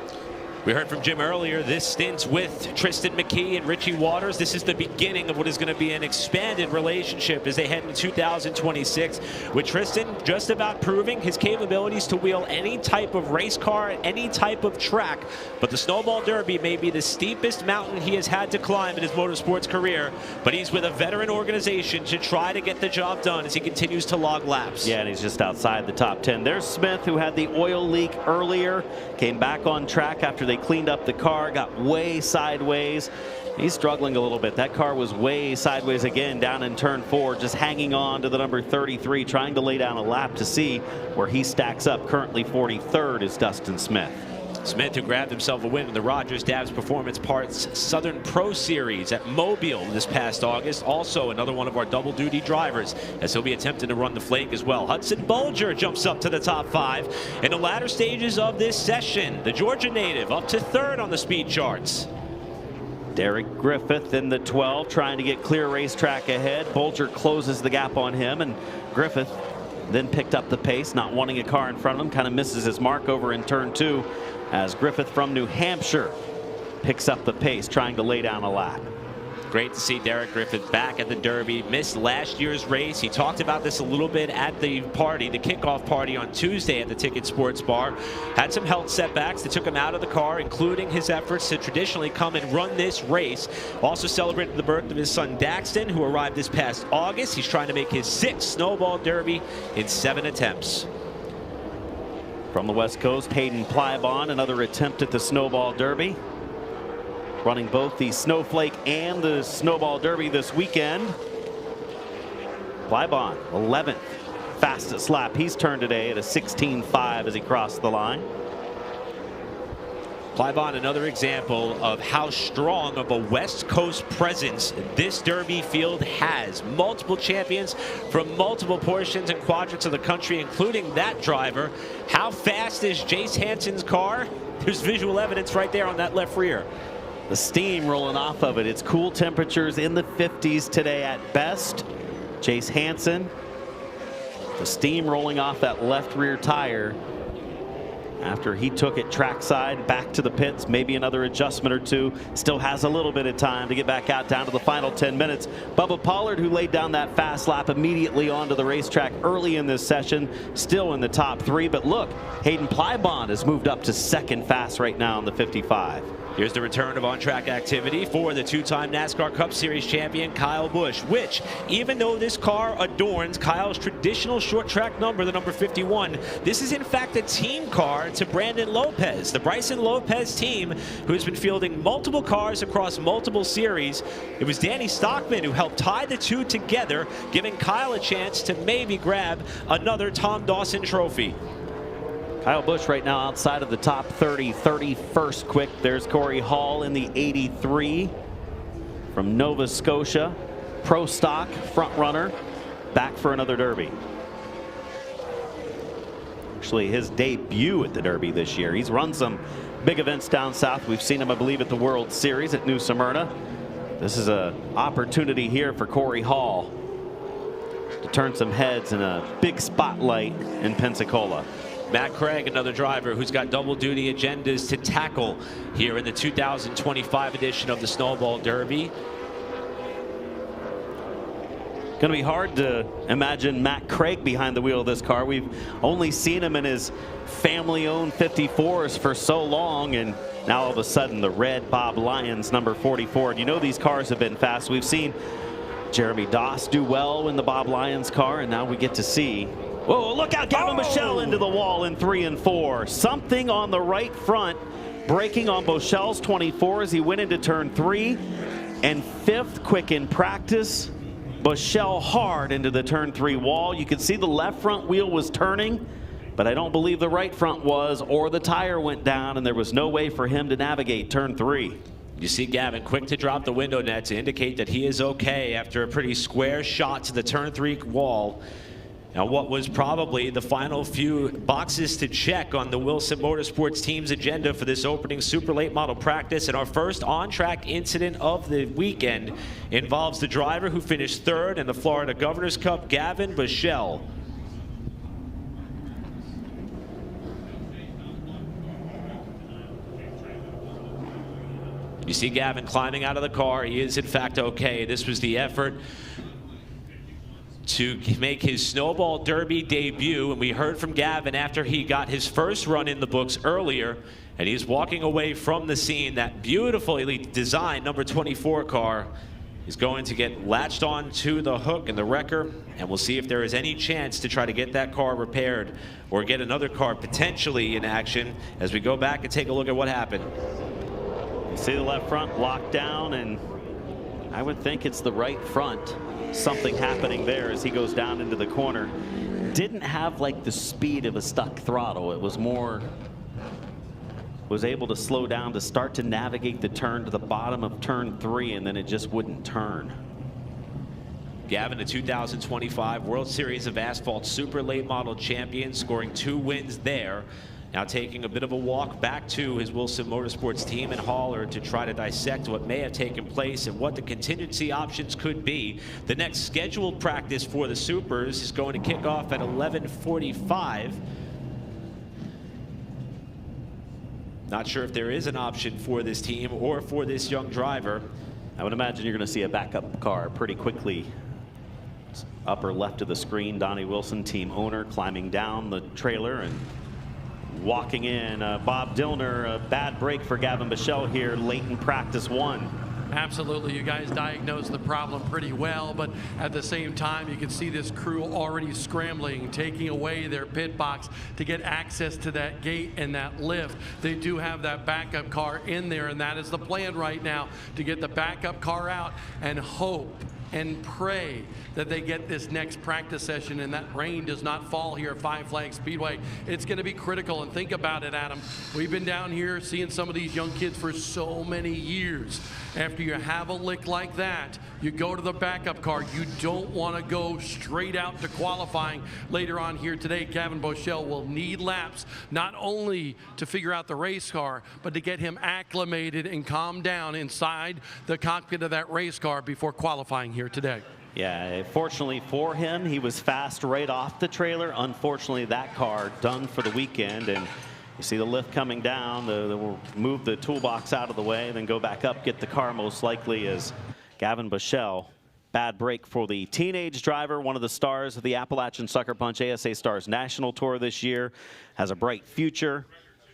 We heard from Jim earlier, this stint with Tristan McKee and Richie Waters, this is the beginning of what is going to be an expanded relationship as they head into 2026, with Tristan just about proving his capabilities to wheel any type of race car at any type of track. But the Snowball Derby may be the steepest mountain he has had to climb in his motorsports career, but he's with a veteran organization to try to get the job done as he continues to log laps. Yeah, and he's just outside the top 10. There's Smith, who had the oil leak earlier, came back on track after they cleaned up the car, got way sideways, He's struggling a little bit. That car was way sideways again down in turn 4, just hanging on to the number 33, trying to lay down a lap to see where he stacks up. Currently 43rd is Dustin Smith. Smith, who grabbed himself a win in the Rogers Dabbs Performance Parts Southern Pro Series at Mobile this past August. Also another one of our double-duty drivers, as he'll be attempting to run the flake as well. Hudson Bulger jumps up to the top 5 in the latter stages of this session. The Georgia native up to 3rd on the speed charts. Derek Griffith in the 12, trying to get clear racetrack ahead. Bulger closes the gap on him, and Griffith then picked up the pace, not wanting a car in front of him. Kind of misses his mark over in turn 2, as Griffith from New Hampshire picks up the pace, trying to lay down a lap. Great to see Derek Griffith back at the Derby. Missed last year's race. He talked about this a little bit at the party, the kickoff party on Tuesday at the Ticket Sports Bar. Had some health setbacks that took him out of the car, including his efforts to traditionally come and run this race. Also celebrated the birth of his son Daxton, who arrived this past August. He's trying to make his 6th Snowball Derby in 7 attempts. From the West Coast, Hayden Plybon, another attempt at the Snowball Derby. Running both the Snowflake and the Snowball Derby this weekend. Plybon, 11th fastest lap he's turned today at a 16.5 as he crossed the line. Plybon, another example of how strong of a West Coast presence this Derby field has. Multiple champions from multiple portions and quadrants of the country, including that driver. How fast is Jace Hansen's car? There's visual evidence right there on that left rear. The steam rolling off of it. It's cool temperatures in the 50s today at best. Jace Hansen, the steam rolling off that left rear tire after he took it trackside back to the pits. Maybe another adjustment or two. Still has a little bit of time to get back out down to the final 10 minutes. Bubba Pollard, who laid down that fast lap immediately onto the racetrack early in this session, still in the top 3. But look, Hayden Plybon has moved up to 2nd fast right now in the 55. Here's the return of on-track activity for the 2-time NASCAR Cup Series champion Kyle Busch, which, even though this car adorns Kyle's traditional short track number, the number 51, this is in fact a team car to Brandon Lopez, the Bryson Lopez team, who's been fielding multiple cars across multiple series. It was Danny Stockman who helped tie the two together, giving Kyle a chance to maybe grab another Tom Dawson trophy. Kyle Busch right now outside of the top 30, 31st quick. There's Corey Hall in the 83 from Nova Scotia. Pro stock front runner, back for another Derby. Actually his debut at the Derby this year. He's run some big events down south. We've seen him, I believe, at the World Series at New Smyrna. This is an opportunity here for Corey Hall to turn some heads in a big spotlight in Pensacola. Matt Craig, another driver who's got double-duty agendas to tackle here in the 2025 edition of the Snowball Derby. Going to be hard to imagine Matt Craig behind the wheel of this car. We've only seen him in his family-owned 54s for so long, and now all of a sudden the red Bob Lyons number 44. And you know these cars have been fast. We've seen Jeremy Doss do well in the Bob Lyons car, and now we get to see. Whoa, look out, Gavin Michelle into the wall in 3 and 4. Something on the right front, braking on Bochel's 24 as he went into turn 3. And 5th quick in practice, Bochel hard into the turn 3 wall. You can see the left front wheel was turning, but I don't believe the right front was, or the tire went down, and there was no way for him to navigate turn 3. You see Gavin quick to drop the window net to indicate that he is okay after a pretty square shot to the turn 3 wall. Now, what was probably the final few boxes to check on the Wilson Motorsports team's agenda for this opening super late model practice, and our first on-track incident of the weekend involves the driver who finished 3rd in the Florida Governor's Cup, Gavin Bochel. You see Gavin climbing out of the car. He is in fact okay. This was the effort to make his Snowball Derby debut, and we heard from Gavin after he got his first run in the books earlier, and he's walking away from the scene. That beautifully designed number 24 car is going to get latched on to the hook and the wrecker, and we'll see if there is any chance to try to get that car repaired or get another car potentially in action as we go back and take a look at what happened. See the left front locked down, and I would think it's the right front. Something happening there as he goes down into the corner. Didn't have like the speed of a stuck throttle. It was more, was able to slow down to start to navigate the turn to the bottom of turn 3, and then it just wouldn't turn. Gavin, the 2025 World Series of Asphalt Super Late Model champion, scoring 2 wins there. Now taking a bit of a walk back to his Wilson Motorsports team in Hauler to try to dissect what may have taken place and what the contingency options could be. The next scheduled practice for the Supers is going to kick off at 11:45. Not sure if there is an option for this team or for this young driver. I would imagine you're going to see a backup car pretty quickly. Upper left of the screen, Donnie Wilson, team owner, climbing down the trailer and walking in. Bob Dillner, a bad break for Gavin Bichelle here late in practice 1. Absolutely, you guys diagnosed the problem pretty well, but at the same time you can see this crew already scrambling, taking away their pit box to get access to that gate and that lift. They do have that backup car in there, and that is the plan right now, to get the backup car out and hope and pray that they get this next practice session and that rain does not fall here at Five Flags Speedway. It's going to be critical. And think about it, Adam. We've been down here seeing some of these young kids for so many years. After you have a lick like that, you go to the backup car. You don't want to go straight out to qualifying later on here today. Gavin Bichelle will need laps, not only to figure out the race car, but to get him acclimated and calm down inside the cockpit of that race car before qualifying here today. Yeah, fortunately for him, he was fast right off the trailer. Unfortunately, that car done for the weekend, and you see the lift coming down. They'll move the toolbox out of the way, then go back up, get the car most likely as Gavin Bichelle. Bad break for the teenage driver, one of the stars of the Appalachian Sucker Punch ASA Stars National Tour this year, has a bright future.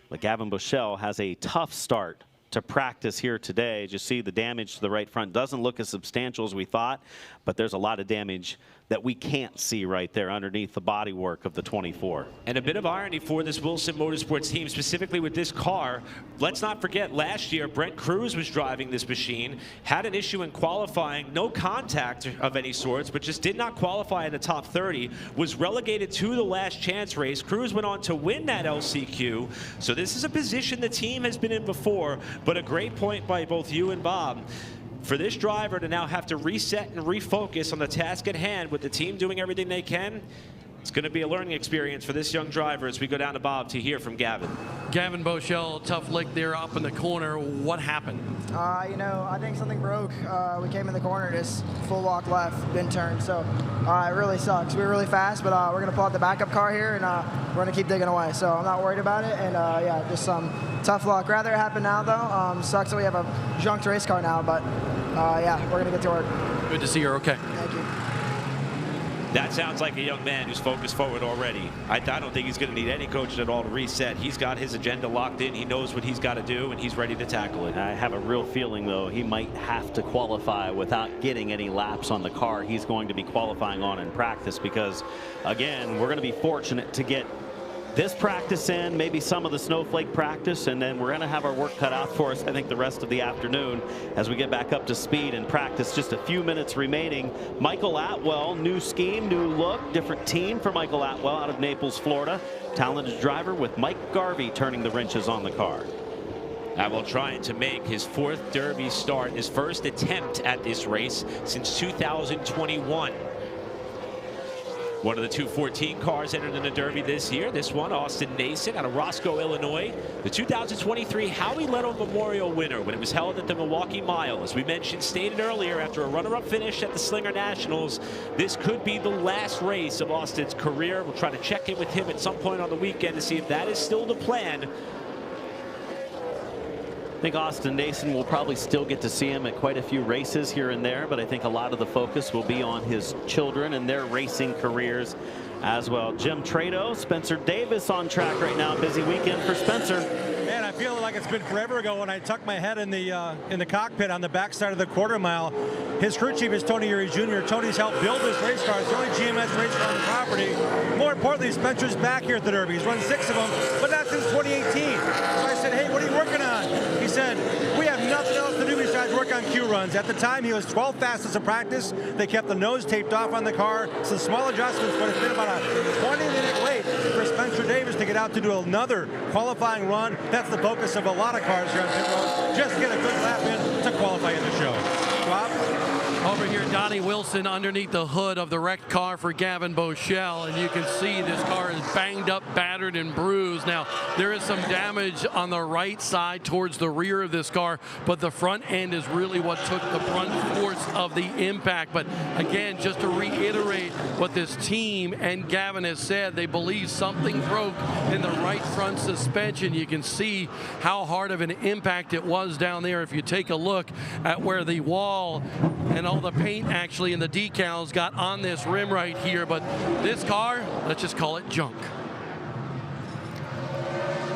But Gavin Bichelle has a tough start to practice here today. As you see, the damage to the right front doesn't look as substantial as we thought, but there's a lot of damage that we can't see right there underneath the bodywork of the 24. And a bit of irony for this Wilson Motorsports team, specifically with this car. Let's not forget, last year, Brent Cruz was driving this machine, had an issue in qualifying, no contact of any sorts, but just did not qualify in the top 30, was relegated to the last chance race. Cruz went on to win that LCQ. So this is a position the team has been in before, but a great point by both you and Bob. For this driver to now have to reset and refocus on the task at hand with the team doing everything they can, it's going to be a learning experience for this young driver as we go down to Bob to hear from Gavin. Gavin Bichelle, tough lick there up in the corner. What happened? You know, I think something broke. We came in the corner, just full walk left, didn't turn. So it really sucks. We were really fast, but we're going to pull out the backup car here, and we're going to keep digging away. So I'm not worried about it, and yeah, just some tough luck. Rather it happen now, though. Sucks that we have a junked race car now, but yeah, we're going to get to work. Good to see you're okay. Thank you. That sounds like a young man who's focused forward already. I don't think he's going to need any coaching at all to reset. He's got his agenda locked in. He knows what he's got to do, and he's ready to tackle it. I have a real feeling, though, he might have to qualify without getting any laps on the car he's going to be qualifying on in practice because, again, we're going to be fortunate to get this practice in, maybe some of the snowflake practice, and then we're going to have our work cut out for us, I think, the rest of the afternoon as we get back up to speed and practice. Just a few minutes remaining. Michael Atwell, new scheme, new look, different team for Michael Atwell out of Naples, Florida. Talented driver with Mike Garvey turning the wrenches on the car. Atwell trying to make his 4th Derby start, his first attempt at this race since 2021. One of the 214 cars entered in the Derby this year. This one, Austin Nason out of Roscoe, Illinois. The 2023 Howie Letto Memorial winner when it was held at the Milwaukee Mile. As we mentioned, stated earlier, after a runner-up finish at the Slinger Nationals, this could be the last race of Austin's career. We'll try to check in with him at some point on the weekend to see if that is still the plan. I think Austin Nason will probably still get to see him at quite a few races here and there, but I think a lot of the focus will be on his children and their racing careers as well. Jim Trado, Spencer Davis on track right now. Busy weekend for Spencer. Man, I feel like it's been forever ago when I tucked my head in the cockpit on the backside of the quarter mile. His crew chief is Tony Uri Jr. Tony's helped build this race car. It's the only GMS race car on the property. More importantly, Spencer's back here at the Derby. He's run 6 of them, but not since 2018. So I said, hey, what are you working on? He said, we have nothing else to do besides work on Q runs. At the time, he was 12th fastest in practice. They kept the nose taped off on the car. Some small adjustments, but it's been about a 20-minute wait for Spencer Davis to get out to do another qualifying run. That's the focus of a lot of cars here on pit road. Just get a good lap in to qualify in the show. Rob? Over here, Donnie Wilson underneath the hood of the wrecked car for Gavin Boschel, and you can see this car is banged up, battered, and bruised. Now, there is some damage on the right side towards the rear of this car, but the front end is really what took the brunt force of the impact. But again, just to reiterate what this team and Gavin has said, they believe something broke in the right front suspension. You can see how hard of an impact it was down there if you take a look at where the wall and all the paint actually and the decals got on this rim right here. But this car, let's just call it junk.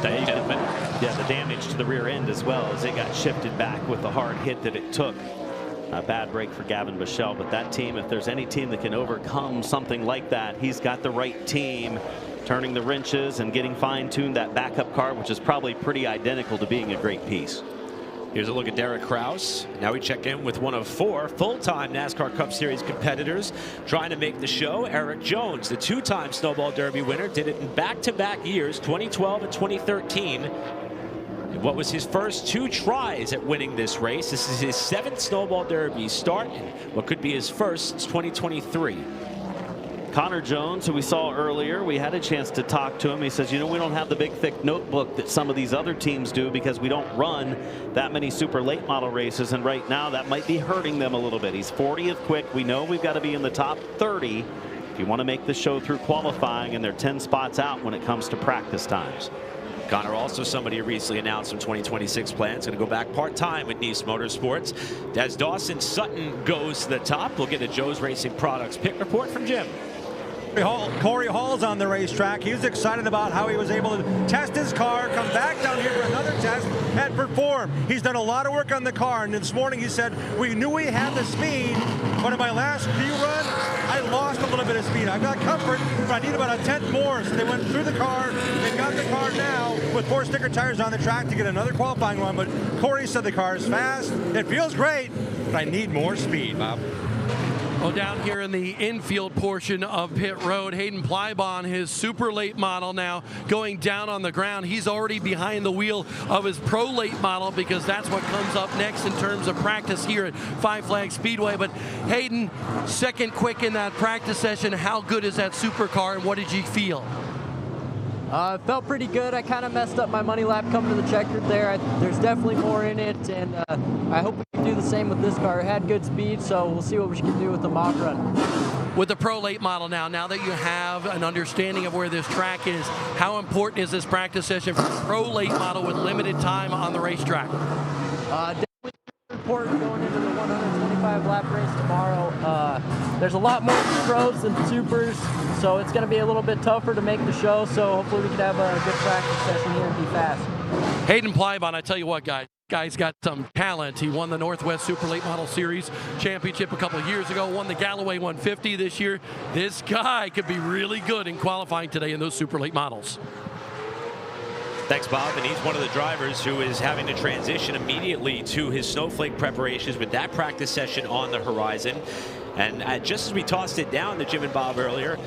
Yeah, the damage to the rear end as well, as it got shifted back with the hard hit that it took. A bad break for Gavin Boschel, but that team, if there's any team that can overcome something like that, he's got the right team turning the wrenches and getting fine-tuned that backup car, which is probably pretty identical to being a great piece. Here's a look at Derek Kraus. Now we check in with one of 4 full-time NASCAR Cup Series competitors trying to make the show. Eric Jones, the 2-time Snowball Derby winner, did it in back-to-back years, 2012 and 2013. What was his first 2 tries at winning this race? This is his 7th Snowball Derby start, and what could be his first since 2023. Connor Jones, who we saw earlier, we had a chance to talk to him. He says, you know, we don't have the big thick notebook that some of these other teams do because we don't run that many super late model races, and right now that might be hurting them a little bit. He's 40th quick. We know we've got to be in the top 30 if you want to make the show through qualifying, and they're 10 spots out when it comes to practice times. Connor, also somebody who recently announced some 2026 plans, going to go back part-time with Nice Motorsports. As Dawson Sutton goes to the top, we'll get a Joe's Racing Products pit report from Jim. Corey Hall's on the racetrack. He was excited about how he was able to test his car, come back down here for another test, and perform. He's done a lot of work on the car, and this morning he said, we knew we had the speed, but in my last few runs, I lost a little bit of speed. I've got comfort, but I need about a tenth more. So they went through the car. They've got the car now with 4 sticker tires on the track to get another qualifying run. But Corey said the car is fast. It feels great, but I need more speed, Bob. Well, down here in the infield portion of pit road, Hayden Plybon, his super late model now going down on the ground. He's already behind the wheel of his pro late model because that's what comes up next in terms of practice here at Five Flag Speedway. But Hayden, second quick in that practice session. How good is that supercar and what did you feel? It felt pretty good. I kind of messed up my money lap coming to the checkered there. There's definitely more in it, and I hope we can do the same with this car. It had good speed, so we'll see what we can do with the mock run. With the pro late model now that you have an understanding of where this track is, how important is this practice session for a pro late model with limited time on the racetrack? Definitely important going into the 125 lap race tomorrow. There's a lot more pros than supers, so it's going to be a little bit tougher to make the show, so hopefully we can have a good practice session here and be fast. Hayden Plybon, I tell you what, guy's got some talent. He won the Northwest Super Late Model Series Championship a couple of years ago, won the Galloway 150 this year. This guy could be really good in qualifying today in those super late models. Thanks, Bob. And he's one of the drivers who is having to transition immediately to his snowflake preparations with that practice session on the horizon. And just as we tossed it down to Jim and Bob earlier,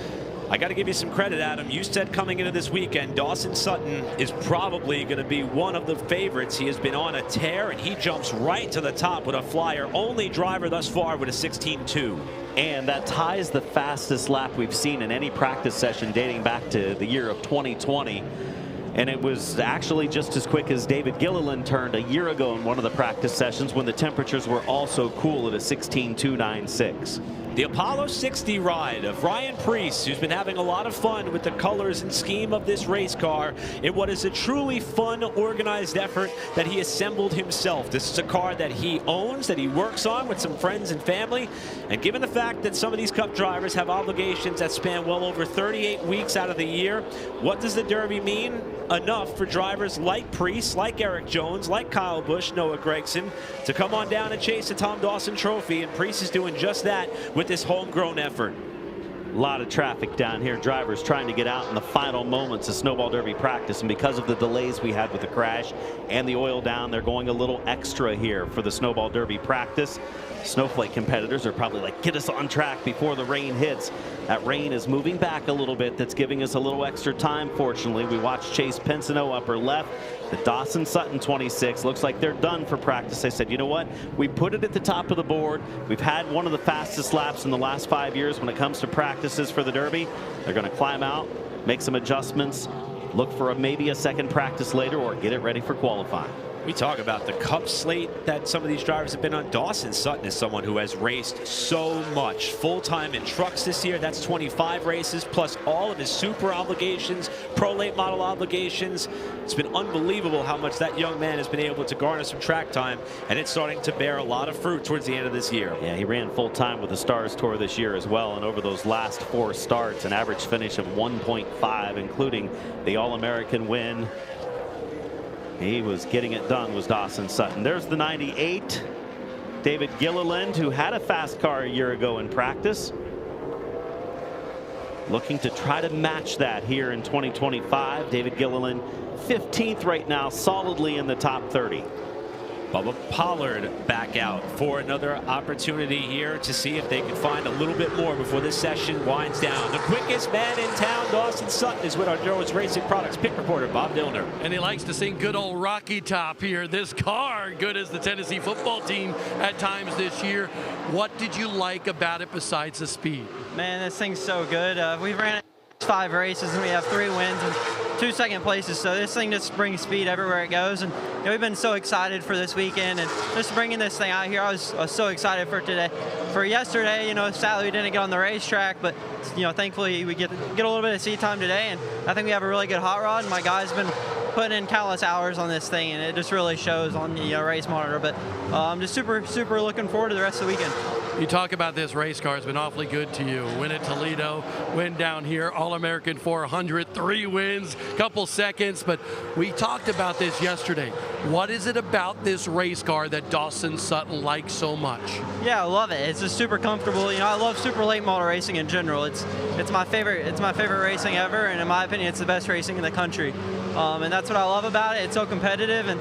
I got to give you some credit, Adam. You said coming into this weekend, Dawson Sutton is probably going to be one of the favorites. He has been on a tear, and he jumps right to the top with a flyer. Only driver thus far with a 16.2. And that ties the fastest lap we've seen in any practice session dating back to the year of 2020. And it was actually just as quick as David Gilliland turned a year ago in one of the practice sessions when the temperatures were also cool at a 16.296. The Apollo 60 ride of Ryan Preece, who's been having a lot of fun with the colors and scheme of this race car in what is a truly fun, organized effort that he assembled himself. This is a car that he owns, that he works on with some friends and family. And given the fact that some of these Cup drivers have obligations that span well over 38 weeks out of the year, what does the Derby mean? Enough for drivers like Preece, like Eric Jones, like Kyle Busch, Noah Gragson, to come on down and chase the Tom Dawson Trophy. And Preece is doing just that with this homegrown effort. A lot of traffic down here. Drivers trying to get out in the final moments of Snowball Derby practice. And because of the delays we had with the crash and the oil down, they're going a little extra here for the Snowball Derby practice. Snowflake competitors are probably like, get us on track before the rain hits. That rain is moving back a little bit. That's giving us a little extra time, fortunately. We watched Chase Pensino upper left. The Dawson Sutton 26 looks like they're done for practice. They said, you know what? We put it at the top of the board. We've had one of the fastest laps in the last 5 years when it comes to practices for the Derby. They're going to climb out, make some adjustments, look for maybe a second practice later, or get it ready for qualifying. We talk about the Cup slate that some of these drivers have been on. Dawson Sutton is someone who has raced so much full-time in trucks this year. That's 25 races plus all of his super obligations, pro late model obligations. It's been unbelievable how much that young man has been able to garner some track time, and it's starting to bear a lot of fruit towards the end of this year. Yeah, he ran full-time with the Stars Tour this year as well, and over those last 4 starts, an average finish of 1.5, including the All-American win. He was getting it done, was Dawson Sutton. There's the 98, David Gilliland, who had a fast car a year ago in practice. Looking to try to match that here in 2025. David Gilliland, 15th right now, solidly in the top 30. Bubba Pollard back out for another opportunity here to see if they can find a little bit more before this session winds down. The quickest man in town, Dawson Sutton, is with our Jones Racing Products pit reporter, Bob Dillner. And he likes to sing good old Rocky Top here. This car, good as the Tennessee football team at times this year. What did you like about it besides the speed? Man, this thing's so good. We've ran it 5 races and we have 3 wins and 2 second places, so this thing just brings speed everywhere it goes. And you know, we've been so excited for this weekend and just bringing this thing out here. I was so excited for today. For yesterday, you know, sadly we didn't get on the racetrack, but you know, thankfully we get a little bit of seat time today, and I think we have a really good hot rod. And my guys have been putting in countless hours on this thing, and it just really shows on the race monitor. But I'm just super looking forward to the rest of the weekend. You talk about this race car, it's been awfully good to you. Win at Toledo, win down here, All-American 400, 3 wins, couple seconds, but we talked about this yesterday. What is it about this race car that Dawson Sutton likes so much? Yeah, I love it. It's just super comfortable. You know, I love super late model racing in general. It's my favorite racing ever, and in my opinion, it's the best racing in the country. And that's what I love about it. It's so competitive, and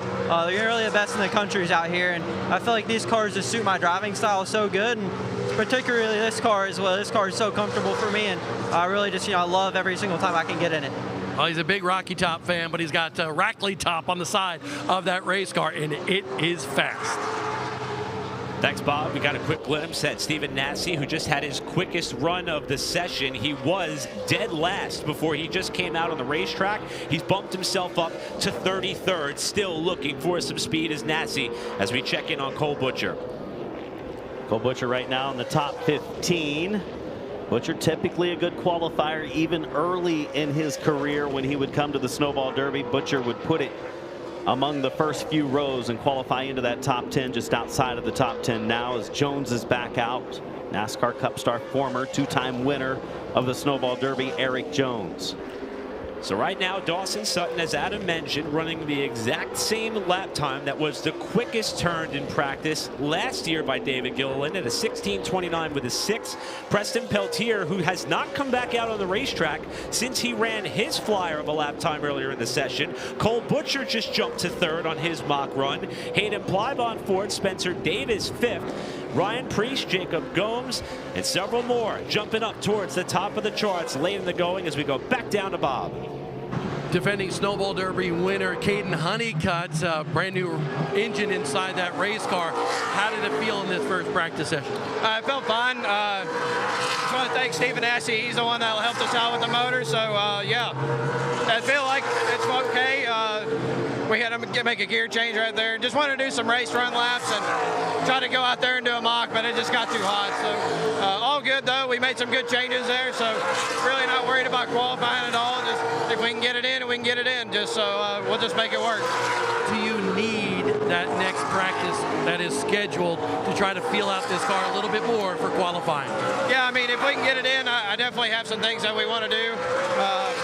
they're really the best in the countries out here. And I feel like these cars just suit my driving style so good, and particularly this car as well. This car is so comfortable for me, and I really just, you know, I love every single time I can get in it. Well, he's a big Rocky Top fan, but he's got Rackley Top on the side of that race car, and it is fast. Thanks, Bob. We got a quick glimpse at Stephen Nasse, who just had his quickest run of the session. He was dead last before he just came out on the racetrack. He's bumped himself up to 33rd, still looking for some speed as Nasse, as we check in on Cole Butcher. Cole Butcher right now in the top 15. Butcher typically a good qualifier even early in his career. When he would come to the Snowball Derby, Butcher would put it among the first few rows and qualify into that top 10, just outside of the top 10 now, as Jones is back out. NASCAR Cup Star former 2-time winner of the Snowball Derby, Eric Jones. So right now, Dawson Sutton, as Adam mentioned, running the exact same lap time that was the quickest turned in practice last year by David Gilliland at a 16:29 with a 6. Preston Peltier, who has not come back out on the racetrack since he ran his flyer of a lap time earlier in the session. Cole Butcher just jumped to 3rd on his mock run. Hayden Plybon 4th, Spencer Davis 5th. Ryan Priest, Jacob Gomes, and several more jumping up towards the top of the charts late in the going as we go back down to Bob. Defending Snowball Derby winner Caden Honeycutt's brand new engine inside that race car. How did it feel in this first practice session? It felt fine. I just want to thank Stephen Nasse. He's the one that helped us out with the motor. So yeah, I feel like it's okay. We had to make a gear change right there. Just wanted to do some race run laps and try to go out there and do a mock, but it just got too hot. So all good though. We made some good changes there, so really not worried about qualifying at all. Just if we can get it in, we can get it in. Just so we'll just make it work. Do you need that next practice that is scheduled to try to feel out this car a little bit more for qualifying? Yeah, I mean, if we can get it in, I definitely have some things that we want to do.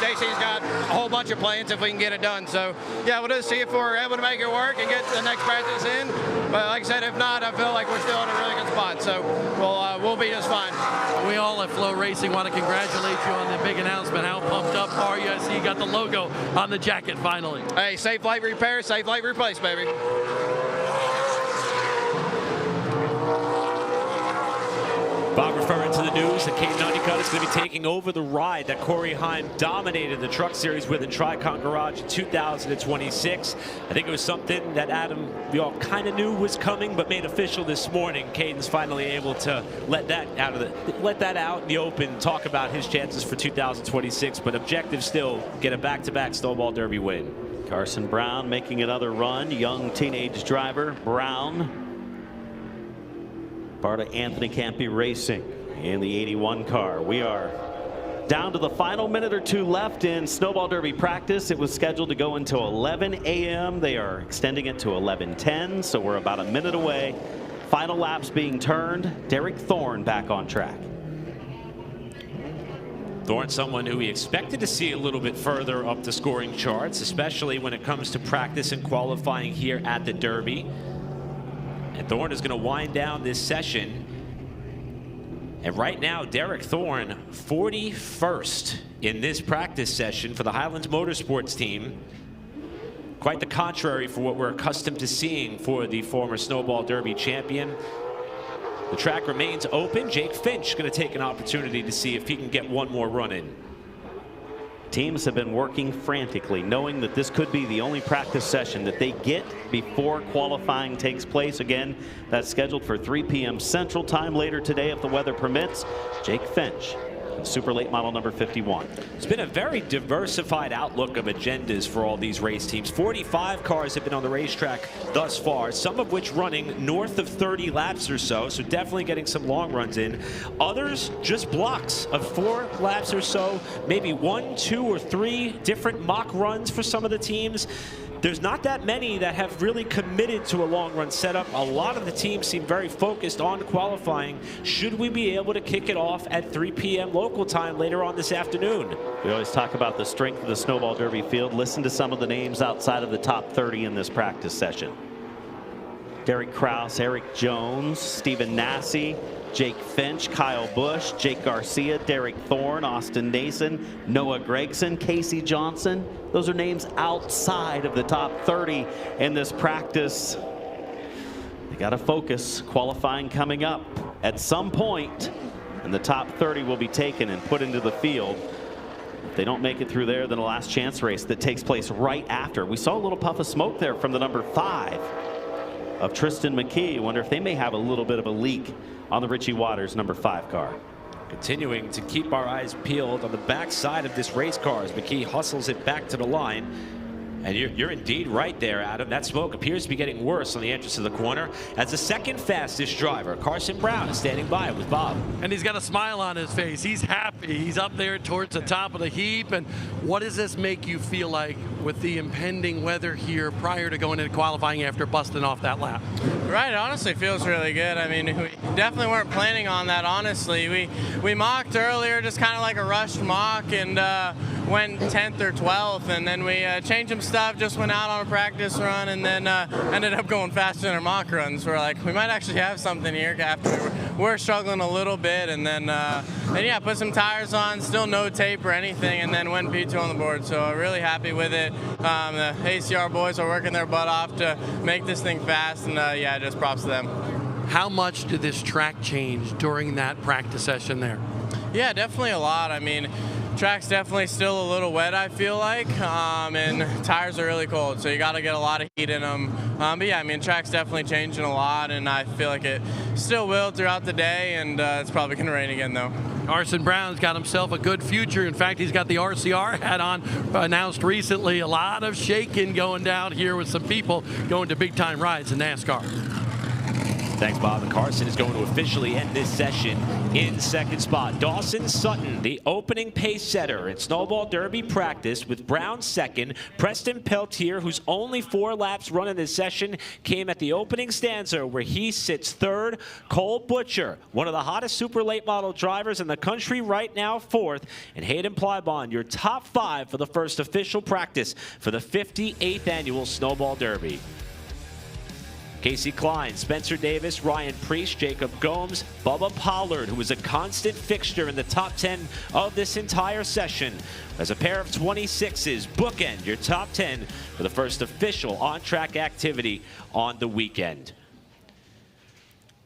JC's got a whole bunch of plans if we can get it done. So yeah, we'll just see if we're able to make it work and get the next practice in. But like I said, if not, I feel like we're still in a really good spot. So we'll be just fine. We all at FloRacing want to congratulate you on the big announcement. How pumped up are you? I see you got the logo on the jacket finally. Hey, safe light repair, safe light replace, baby. Bob referring to the news that Caden Honeycutt is going to be taking over the ride that Corey Heim dominated the Truck Series with in Tricon Garage in 2026. I think it was something that Adam, we all kind of knew was coming, but made official this morning. Caden's finally able to let that out in the open, talk about his chances for 2026, but objective still, get a back-to-back Snowball Derby win. Carson Brown making another run, young teenage driver. Brown, part of Anthony Campy Racing in the 81 car. We are down to the final minute or two left in Snowball Derby practice. It was scheduled to go until 11 a.m. They are extending it to 11:10, so we're about a minute away. Final laps being turned. Derek Thorne back on track. Thorne, someone who we expected to see a little bit further up the scoring charts, especially when it comes to practice and qualifying here at the Derby. And Thorne is going to wind down this session. And right now, Derek Thorne, 41st in this practice session for the Highlands Motorsports team. Quite the contrary for what we're accustomed to seeing for the former Snowball Derby champion. The track remains open. Jake Finch going to take an opportunity to see if he can get one more run in. Teams have been working frantically, knowing that this could be the only practice session that they get before qualifying takes place. Again, that's scheduled for 3 p.m. Central Time later today if the weather permits. Jake Finch, super late model number 51. It's been a very diversified outlook of agendas for all these race teams. 45 cars have been on the racetrack thus far, some of which running north of 30 laps or so definitely getting some long runs in. Others just blocks of 4 laps or so, maybe 1, 2, or 3 different mock runs for some of the teams. There's not that many that have really committed to a long run setup. A lot of the teams seem very focused on qualifying. Should we be able to kick it off at 3 p.m. local time later on this afternoon? We always talk about the strength of the Snowball Derby field. Listen to some of the names outside of the top 30 in this practice session. Derek Kraus, Eric Jones, Stephen Nassy, Jake Finch, Kyle Busch, Jake Garcia, Derek Thorne, Austin Nason, Noah Gregson, Casey Johnson. Those are names outside of the top 30 in this practice. They got to focus. Qualifying coming up at some point, and the top 30 will be taken and put into the field. If they don't make it through there, then a last chance race that takes place right after. We saw a little puff of smoke there from the number 5 of Tristan McKee. Wonder if they may have a little bit of a leak on the Richie Waters number 5 car. Continuing to keep our eyes peeled on the backside of this race car as McKee hustles it back to the line. And you're indeed right there, Adam. That smoke appears to be getting worse on the entrance of the corner as the second fastest driver, Carson Brown, is standing by with Bob. And he's got a smile on his face. He's happy. He's up there towards the top of the heap. And what does this make you feel like with the impending weather here prior to going into qualifying after busting off that lap? Right, it honestly feels really good. I mean, we definitely weren't planning on that, honestly. We mocked earlier, just kind of like a rushed mock, and went 10th or 12th, and then we changed some stuff, just went out on a practice run, and then ended up going faster in our mock runs. We're like, we might actually have something here after we're struggling a little bit, and then yeah, put some tires on, still no tape or anything, and then went P2 on the board. So really happy with it. The ACR boys are working their butt off to make this thing fast, and yeah, just props to them. How much did this track change during that practice session there? Yeah, definitely a lot. I mean, track's definitely still a little wet, I feel like, and tires are really cold, so you got to get a lot of heat in them. But yeah, I mean, track's definitely changing a lot, and I feel like it still will throughout the day, and it's probably going to rain again, though. Carson Brown's got himself a good future. In fact, he's got the RCR hat on, announced recently. A lot of shaking going down here with some people going to big-time rides in NASCAR. Thanks, Bob. And Carson is going to officially end this session in second spot. Dawson Sutton, the opening pace setter in Snowball Derby practice, with Brown second. Preston Peltier, who's only 4 laps running this session, came at the opening stanza where he sits third. Cole Butcher, one of the hottest super late model drivers in the country right now, fourth. And Hayden Plybond, your top 5 for the first official practice for the 58th annual Snowball Derby. Casey Klein, Spencer Davis, Ryan Priest, Jacob Gomes, Bubba Pollard, who was a constant fixture in the top 10 of this entire session. As a pair of 26s, bookend your top 10 for the first official on-track activity on the weekend.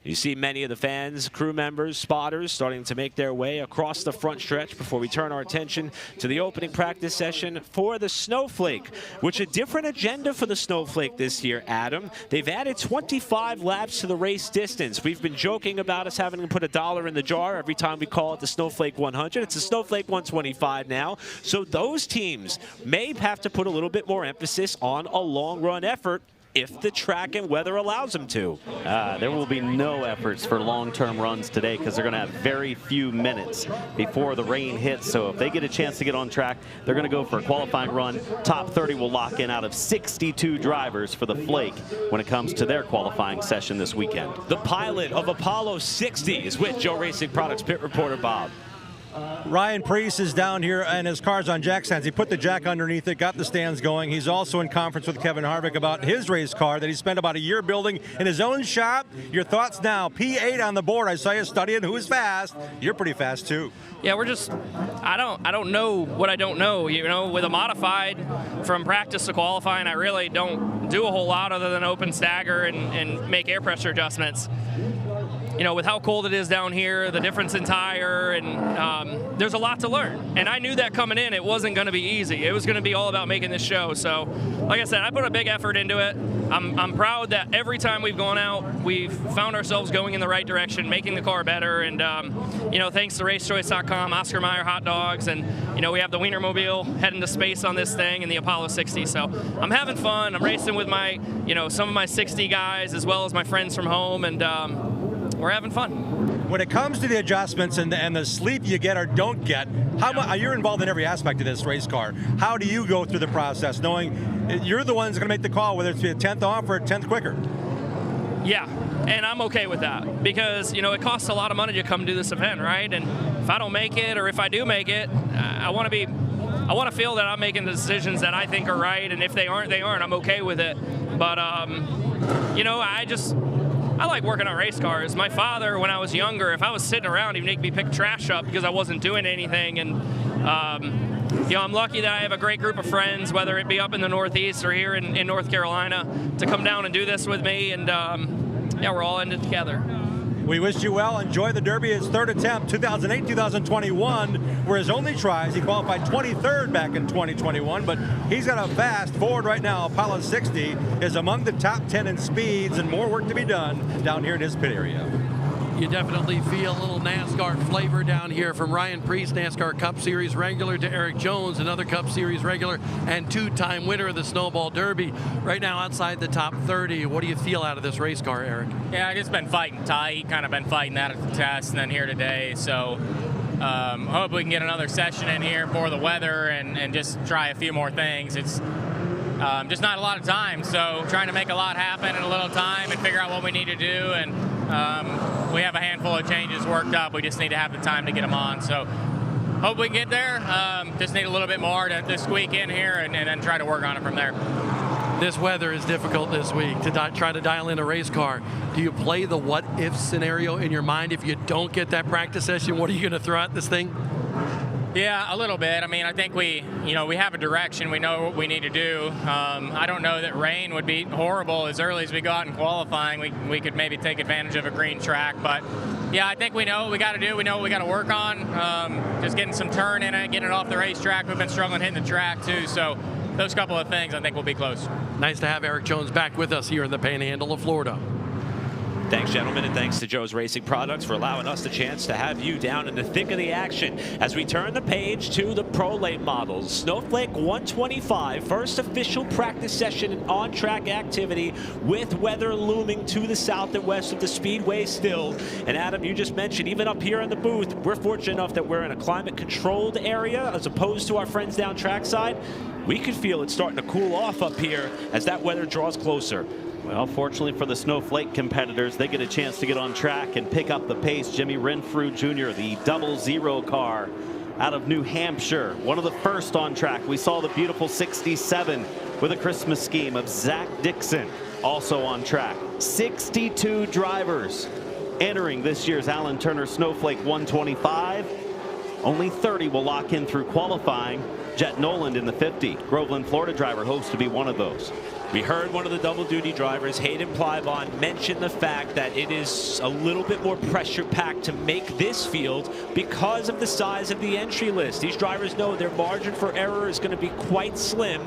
You see many of the fans, crew members, spotters starting to make their way across the front stretch before we turn our attention to the opening practice session for the Snowflake, which a different agenda for the Snowflake this year, Adam. They've added 25 laps to the race distance. We've been joking about us having to put $1 in the jar every time we call it the Snowflake 100. It's a Snowflake 125 now. So those teams may have to put a little bit more emphasis on a long run effort if the track and weather allows them to. There will be no efforts for long-term runs today because they're going to have very few minutes before the rain hits. So if they get a chance to get on track, they're going to go for a qualifying run. Top 30 will lock in out of 62 drivers for the Flake when it comes to their qualifying session this weekend. The pilot of Apollo 60 is with Joe Racing Products pit reporter Bob. Ryan Priest is down here and his car's on jack stands. He put the jack underneath it, got the stands going. He's also in conference with Kevin Harvick about his race car that he spent about a year building in his own shop. Your thoughts now? P8 on the board. I saw you studying who's fast. You're pretty fast too. Yeah, we're just, I don't know what I don't know. You know, with a modified from practice to qualifying, I really don't do a whole lot other than open stagger and make air pressure adjustments. You know, with how cold it is down here, the difference in tire, and there's a lot to learn. And I knew that coming in, it wasn't going to be easy. It was going to be all about making this show. So, like I said, I put a big effort into it. I'm proud that every time we've gone out, we've found ourselves going in the right direction, making the car better. And, you know, thanks to racechoice.com, Oscar Mayer Hot Dogs, and, you know, we have the Wienermobile heading to space on this thing and the Apollo 60. So I'm having fun. I'm racing with my, you know, some of my 60 guys as well as my friends from home, and we're having fun. When it comes to the adjustments and the sleep you get or don't get, how much you're involved in every aspect of this race car. How do you go through the process, knowing you're the ones going to make the call, whether it's a 10th off or a 10th quicker? Yeah, and I'm okay with that because, you know, it costs a lot of money to come do this event, right? And if I don't make it, or if I do make it, I want to feel that I'm making the decisions that I think are right, and if they aren't, they aren't. I'm okay with it. But, you know, I like working on race cars. My father, when I was younger, if I was sitting around, he'd make me pick trash up because I wasn't doing anything. And, you know, I'm lucky that I have a great group of friends, whether it be up in the Northeast or here in North Carolina, to come down and do this with me. And, yeah, we're all in it together. We wish you well. Enjoy the Derby. His third attempt, 2008-2021, were his only tries. He qualified 23rd back in 2021, but he's got a fast Ford right now. Apollo 60 is among the top 10 in speeds, and more work to be done down here in his pit area. You definitely feel a little NASCAR flavor down here, from Ryan Priest, NASCAR Cup Series regular, to Eric Jones, another Cup Series regular and two-time winner of the Snowball Derby. Right now outside the top 30. What do you feel out of this race car, Eric? Yeah, I just been fighting tight, kind of been fighting that at the test and then here today. So hope we can get another session in here for the weather and just try a few more things. It's just not a lot of time, so trying to make a lot happen in a little time and figure out what we need to do. And we have a handful of changes worked up. We just need to have the time to get them on. So hope we can get there. Just need a little bit more to squeak in here and then try to work on it from there. This weather is difficult this week to try to dial in a race car. Do you play the what-if scenario in your mind? If you don't get that practice session, what are you going to throw at this thing? Yeah, a little bit. I mean, I think we have a direction. We know what we need to do. I don't know that rain would be horrible as early as we go out in qualifying. We could maybe take advantage of a green track. But, yeah, I think we know what we got to do. We know what we got to work on. Just getting some turn in it, getting it off the racetrack. We've been struggling hitting the track, too. So those couple of things I think will be close. Nice to have Eric Jones back with us here in the Panhandle of Florida. Thanks, gentlemen, and thanks to Joe's Racing Products for allowing us the chance to have you down in the thick of the action as we turn the page to the Pro Late models. Snowflake 125, first official practice session and on-track activity with weather looming to the south and west of the Speedway still. And Adam, you just mentioned, even up here in the booth, we're fortunate enough that we're in a climate-controlled area as opposed to our friends down trackside. We could feel it starting to cool off up here as that weather draws closer. Well, fortunately for the Snowflake competitors, they get a chance to get on track and pick up the pace. Jimmy Renfrew Jr., the 00 car out of New Hampshire, one of the first on track. We saw the beautiful 67 with a Christmas scheme of Zach Dixon, also on track. 62 drivers entering this year's Alan Turner Snowflake 125. Only 30 will lock in through qualifying. Jet Noland in the 50. Groveland, Florida driver hopes to be one of those. We heard one of the double duty drivers, Hayden Plybon, mention the fact that it is a little bit more pressure packed to make this field because of the size of the entry list. These drivers know their margin for error is going to be quite slim,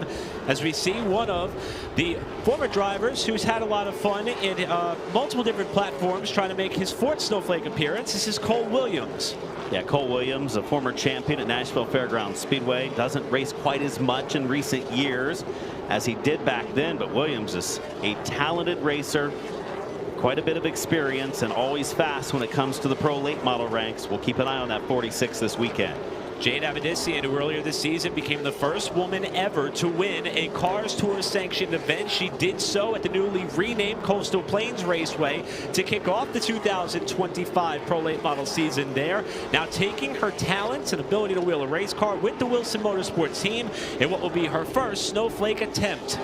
as we see one of the former drivers who's had a lot of fun in multiple different platforms trying to make his fourth Snowflake appearance. This is Cole Williams. Yeah, Cole Williams, a former champion at Nashville Fairgrounds Speedway, doesn't race quite as much in recent years as he did back then, but Williams is a talented racer, quite a bit of experience, and always fast when it comes to the pro late model ranks. We'll keep an eye on that 46 this weekend. Jade Avedisian, who earlier this season became the first woman ever to win a Cars Tour sanctioned event. She did so at the newly renamed Coastal Plains Raceway to kick off the 2025 Pro Late Model season there. Now taking her talents and ability to wheel a race car with the Wilson Motorsports team in what will be her first Snowflake attempt.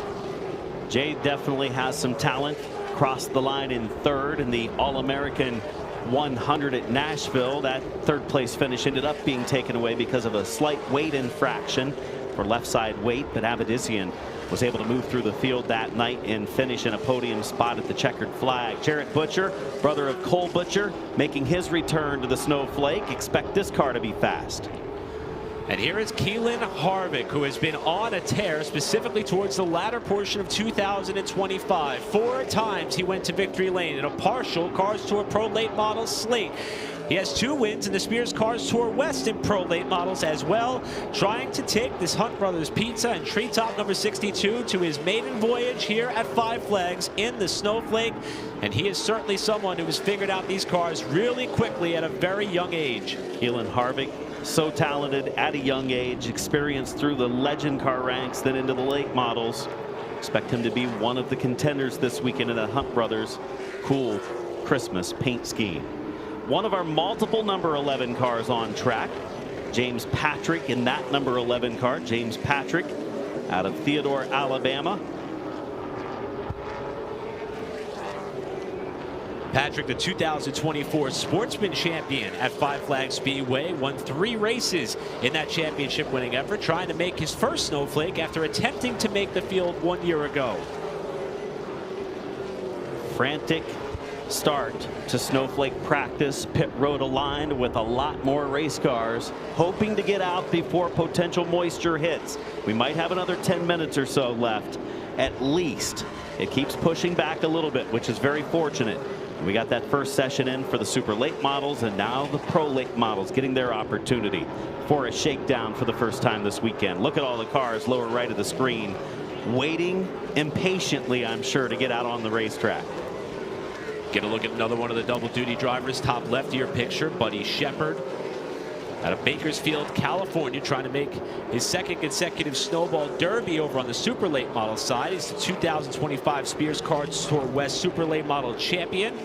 Jade definitely has some talent. Crossed the line in third in the All-American 100 at Nashville. That third place finish ended up being taken away because of a slight weight infraction for left side weight, but Avedisian was able to move through the field that night and finish in a podium spot at the checkered flag. Jarrett Butcher, brother of Cole Butcher, making his return to the Snowflake. Expect this car to be fast. And here is Keelan Harvick, who has been on a tear specifically towards the latter portion of 2025. 4 times he went to victory lane in a partial Cars Tour Pro Late Models slate. He has 2 wins in the Spears Cars Tour West in Pro Late Models as well, trying to take this Hunt Brothers Pizza and Treetop number 62 to his maiden voyage here at Five Flags in the Snowflake. And he is certainly someone who has figured out these cars really quickly at a very young age. Keelan Harvick, so talented at a young age, experienced through the legend car ranks, then into the late models. Expect him to be one of the contenders this weekend in the Hunt Brothers cool Christmas paint scheme. One of our multiple number 11 cars on track, James Patrick in that number 11 car. James Patrick out of Theodore, Alabama. Patrick, the 2024 Sportsman Champion at Five Flags Speedway, won 3 races in that championship winning effort, trying to make his first Snowflake after attempting to make the field 1 year ago. Frantic start to Snowflake practice, pit road aligned with a lot more race cars, hoping to get out before potential moisture hits. We might have another 10 minutes or so left at least. It keeps pushing back a little bit, which is very fortunate. We got that first session in for the super late models, and now the pro late models getting their opportunity for a shakedown for the first time this weekend. Look at all the cars lower right of the screen, waiting impatiently, I'm sure, to get out on the racetrack. Get a look at another one of the double duty drivers, top left of your picture, Buddy Shepard out of Bakersfield, California, trying to make his second consecutive Snowball Derby over on the super late model side. He's the 2025 Spears Cars Tour West super late model champion.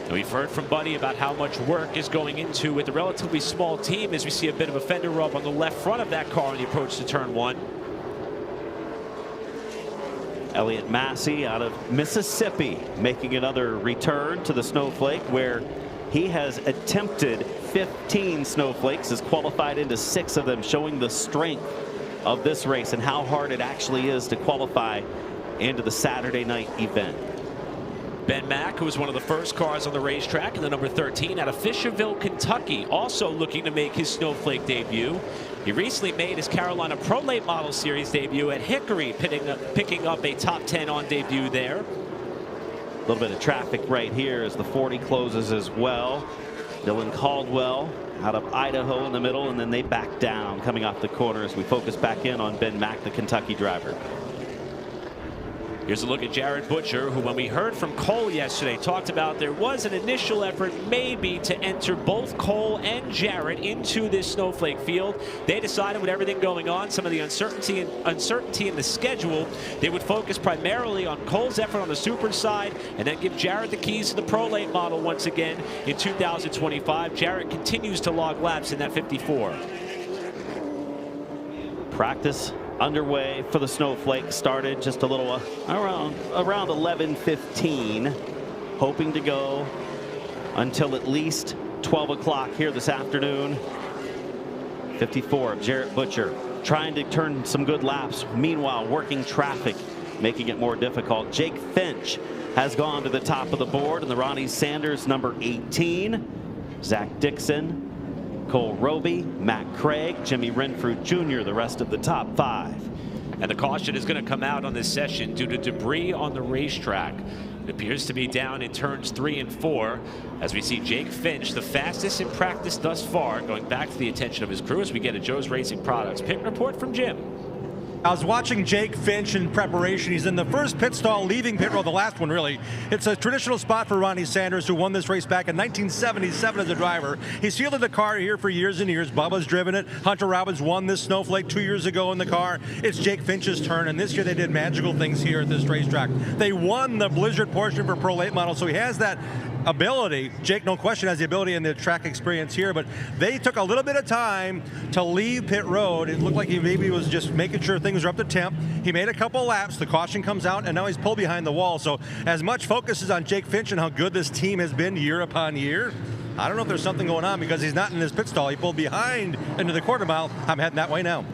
And we've heard from Buddy about how much work is going into with a relatively small team, as we see a bit of a fender rub on the left front of that car on the approach to turn 1. Elliott Massey out of Mississippi making another return to the Snowflake, where he has attempted 15 Snowflakes, has qualified into 6 of them, showing the strength of this race and how hard it actually is to qualify into the Saturday night event. Ben Mack, who was one of the first cars on the racetrack in the number 13 out of Fisherville, Kentucky, also looking to make his Snowflake debut. He recently made his Carolina Pro Late Model Series debut at Hickory, picking up a top 10 on debut there. A little bit of traffic right here as the 40 closes as well. Dylan Caldwell out of Idaho in the middle, and then they back down coming off the corner as we focus back in on Ben Mack, the Kentucky driver. Here's a look at Jared Butcher, who, when we heard from Cole yesterday, talked about there was an initial effort maybe to enter both Cole and Jared into this snowflake field. They decided, with everything going on, some of the uncertainty in the schedule, they would focus primarily on Cole's effort on the super side and then give Jared the keys to the Pro Late model once again in 2025. Jared continues to log laps in that 54. Practice underway for the snowflake started just a little around 11:15, hoping to go until at least 12 o'clock here this afternoon. 54 of Jarrett Butcher trying to turn some good laps, meanwhile working traffic, making it more difficult. Jake Finch has gone to the top of the board, and the Ronnie Sanders number 18, Zach Dixon, Cole Roby, Matt Craig, Jimmy Renfrew Jr., the rest of the top 5. And the caution is going to come out on this session due to debris on the racetrack. It appears to be down in turns 3 and 4 as we see Jake Finch, the fastest in practice thus far, going back to the attention of his crew as we get a Joe's Racing Products pit report from Jim. I was watching Jake Finch in preparation. He's in the first pit stall, leaving pit road, the last one really. It's a traditional spot for Ronnie Sanders, who won this race back in 1977 as a driver. He's fielded the car here for years and years. Bubba's driven it. Hunter Robbins won this snowflake 2 years ago in the car. It's Jake Finch's turn, and this year they did magical things here at this racetrack. They won the Blizzard portion for Pro Late model, so he has that ability. Jake, no question, has the ability and the track experience here, but they took a little bit of time to leave pit road. It looked like he maybe was just making sure things were up to temp. He made a couple laps, the caution comes out, and now he's pulled behind the wall. So as much focus is on Jake Finch and how good this team has been year upon year, I don't know if there's something going on because he's not in this pit stall. He pulled behind into the quarter mile. I'm heading that way now.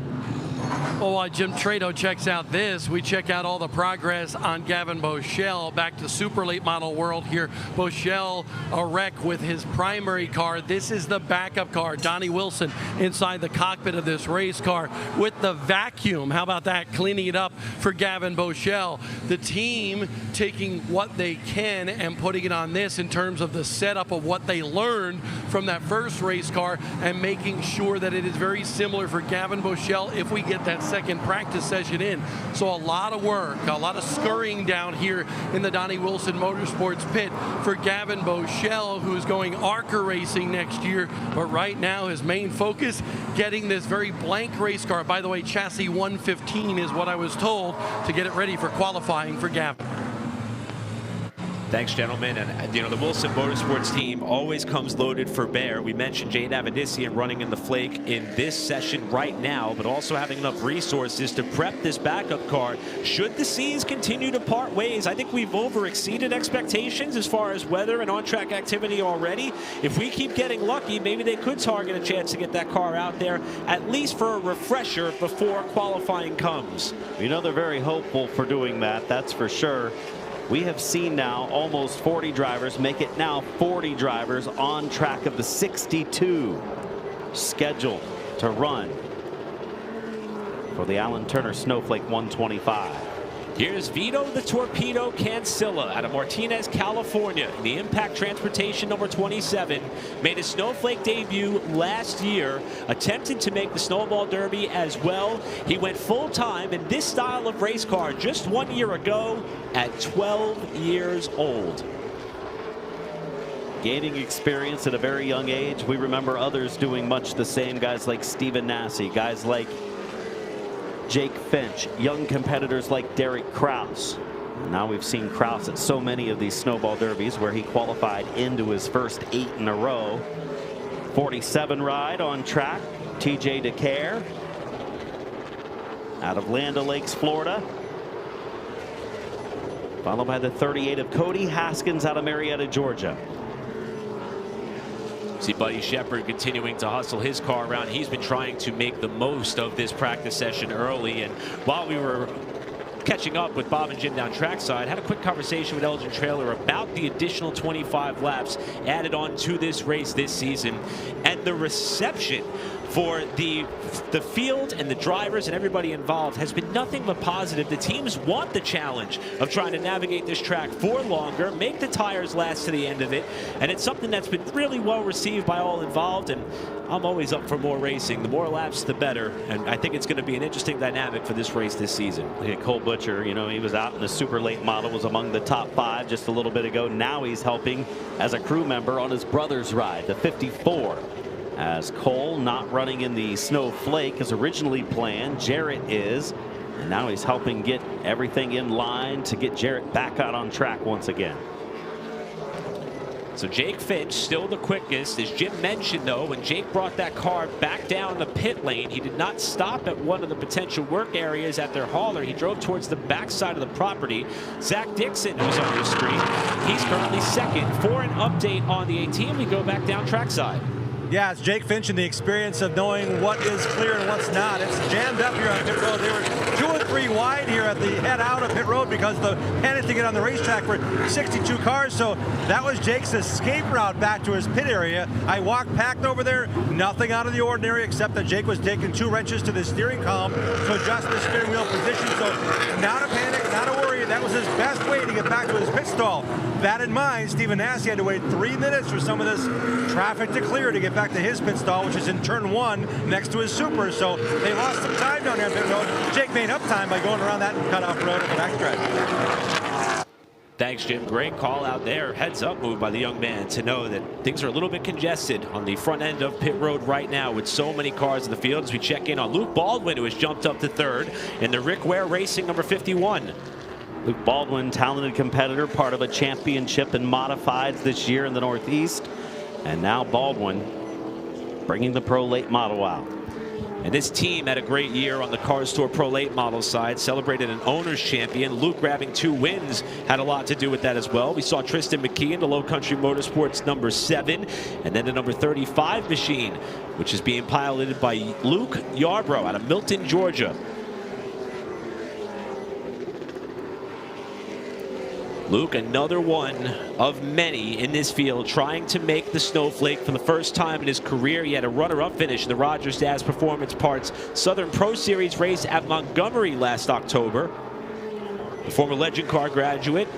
Well, while Jim Trado checks out this, we check out all the progress on Gavin Boschel. Back to super late model world here. Boschel a wreck with his primary car. This is the backup car. Donnie Wilson inside the cockpit of this race car with the vacuum. How about that? Cleaning it up for Gavin Boschel. The team taking what they can and putting it on this in terms of the setup of what they learned from that first race car and making sure that it is very similar for Gavin Boschel if we get that second practice session in. So a lot of work, a lot of scurrying down here in the Donnie Wilson Motorsports pit for Gavin Boschel, who's going ARCA racing next year. But right now his main focus, getting this very blank race car. By the way, chassis 115 is what I was told, to get it ready for qualifying for Gavin. Thanks, gentlemen. And, you know, the Wilson Motorsports team always comes loaded for bear. We mentioned Jade Avedissian running in the flake in this session right now, but also having enough resources to prep this backup car. Should the seas continue to part ways, I think we've over-exceeded expectations as far as weather and on-track activity already. If we keep getting lucky, maybe they could target a chance to get that car out there, at least for a refresher before qualifying comes. You know, they're very hopeful for doing that, that's for sure. We have seen now almost 40 drivers make it now 40 drivers on track of the 62 scheduled to run for the Alan Turner Snowflake 125. Here's Vito the Torpedo Cancilla out of Martinez, California. The Impact Transportation number 27 made his Snowflake debut last year, attempted to make the Snowball Derby as well. He went full time in this style of race car just 1 year ago at 12 years old. Gaining experience at a very young age. We remember others doing much the same, guys like Stephen Nasse, guys like Jake Finch, young competitors like Derek Kraus. Now we've seen Kraus at so many of these Snowball Derbies where he qualified into his first 8 in a row. 47 ride on track, TJ DeCare out of Land O'Lakes, Florida. Followed by the 38 of Cody Haskins out of Marietta, Georgia. See Buddy Shepard continuing to hustle his car around. He's been trying to make the most of this practice session early. And while we were catching up with Bob and Jim down trackside, had a quick conversation with Elgin Trailer about the additional 25 laps added on to this race this season and the reception for the field and the drivers and everybody involved has been nothing but positive. The teams want the challenge of trying to navigate this track for longer, make the tires last to the end of it, and it's something that's been really well received by all involved, and I'm always up for more racing. The more laps, the better, and I think it's going to be an interesting dynamic for this race this season. Yeah, Cole Butcher, you know, he was out in the super late model, was among the top 5 just a little bit ago. Now he's helping as a crew member on his brother's ride, the 54. As Cole not running in the Snowflake as originally planned, Jarrett is, and now he's helping get everything in line to get Jarrett back out on track once again. So Jake Finch still the quickest. As Jim mentioned, though, when Jake brought that car back down the pit lane, he did not stop at one of the potential work areas at their hauler. He drove towards the backside of the property. Zach Dixon, who's on your screen, he's currently second. For an update on the 18, we go back down trackside. Yeah, it's Jake Finch and the experience of knowing what is clear and what's not. It's jammed up here on pit road. They were 2 and 3 wide here at the head out of pit road because the panic to get on the racetrack for 62 cars. So that was Jake's escape route back to his pit area. I walked packed over there, nothing out of the ordinary except that Jake was taking 2 wrenches to the steering column to adjust the steering wheel position. So not a panic, not a worry. That was his best way to get back to his pit stall. That in mind, Stephen Nasse had to wait 3 minutes for some of this traffic to clear to get back to his pit stall, which is in turn 1 next to his super. So they lost some time down there on pit road. Jake made up time by going around that cutoff road at the backstretch. Thanks, Jim. Great call out there. Heads up move by the young man to know that things are a little bit congested on the front end of pit road right now with so many cars in the field. As we check in on Luke Baldwin, who has jumped up to 3rd in the Rick Ware Racing number 51. Luke Baldwin, talented competitor, part of a championship in modifieds this year in the Northeast. And now Baldwin bringing the Pro Late Model out. And this team had a great year on the Cars Tour Pro Late Model side, celebrated an owner's champion. Luke grabbing 2 wins had a lot to do with that as well. We saw Tristan McKee in the Low Country Motorsports number 7, and then the number 35 machine, which is being piloted by Luke Yarbrough out of Milton, Georgia. Luke, another one of many in this field trying to make the Snowflake for the first time in his career. He had a runner-up finish in the Rogers Daz Performance Parts Southern Pro Series race at Montgomery last October. The former Legend Car graduate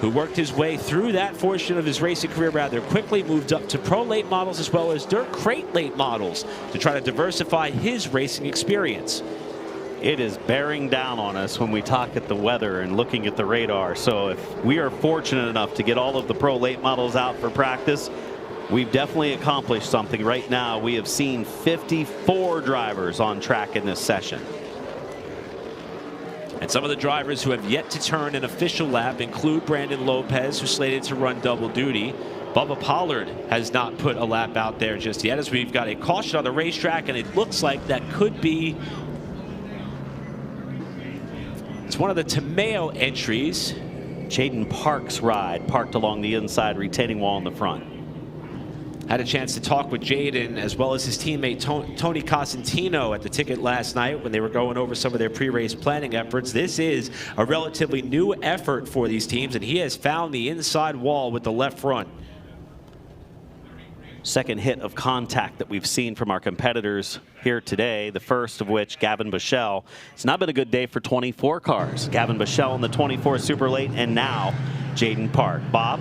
who worked his way through that portion of his racing career rather quickly, moved up to Pro Late Models as well as Dirt Crate Late Models to try to diversify his racing experience. It is bearing down on us when we talk at the weather and looking at the radar. So if we are fortunate enough to get all of the Pro Late Models out for practice, we've definitely accomplished something. Right now, we have seen 54 drivers on track in this session. And some of the drivers who have yet to turn an official lap include Brandon Lopez, who's slated to run double duty. Bubba Pollard has not put a lap out there just yet, as we've got a caution on the racetrack, and it looks like that could be one of the Tomeo entries. Jaden Park's ride parked along the inside retaining wall in the front. Had a chance to talk with Jaden as well as his teammate Tony Cosentino at the ticket last night when they were going over some of their pre-race planning efforts. This is a relatively new effort for these teams, and he has found the inside wall with the left front. Second hit of contact that we've seen from our competitors here today, the first of which, Gavin Bichelle. It's not been a good day for 24 cars. Gavin Bichelle in the 24 Super Late, and now Jaden Park. Bob?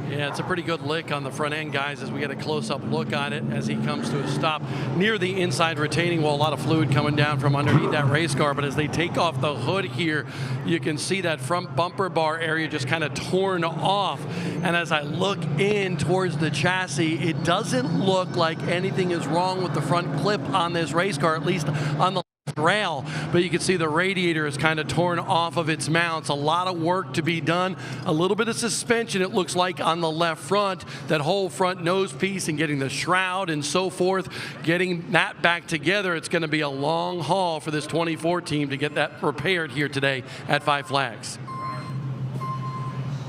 Yeah, it's a pretty good lick on the front end, guys, as we get a close-up look on it as he comes to a stop near the inside retaining wall. A lot of fluid coming down from underneath that race car, but as they take off the hood here, you can see that front bumper bar area just kind of torn off. And as I look in towards the chassis, it doesn't look like anything is wrong with the front clip on this race car, at least on the rail, but you can see the radiator is kind of torn off of its mounts. A lot of work to be done. A little bit of suspension, it looks like, on the left front, that whole front nose piece, and getting the shroud and so forth, getting that back together. It's going to be a long haul for this 24 team to get that repaired here today at Five Flags.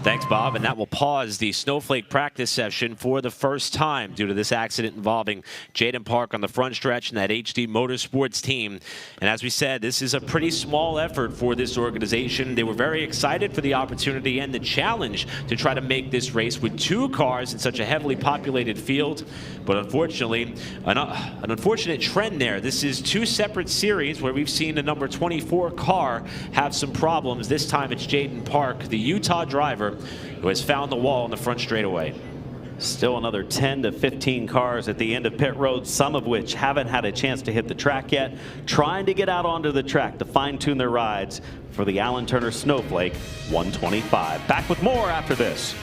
Thanks, Bob. And that will pause the Snowflake practice session for the first time due to this accident involving Jaden Park on the front stretch and that HD Motorsports team. And as we said, this is a pretty small effort for this organization. They were very excited for the opportunity and the challenge to try to make this race with 2 cars in such a heavily populated field. But unfortunately, an unfortunate trend there. This is 2 separate series where we've seen the number 24 car have some problems. This time it's Jaden Park, the Utah driver, who has found the wall in the front straightaway. Still another 10 to 15 cars at the end of pit road, some of which haven't had a chance to hit the track yet, trying to get out onto the track to fine-tune their rides for the Alan Turner Snowflake 125. Back with more after this.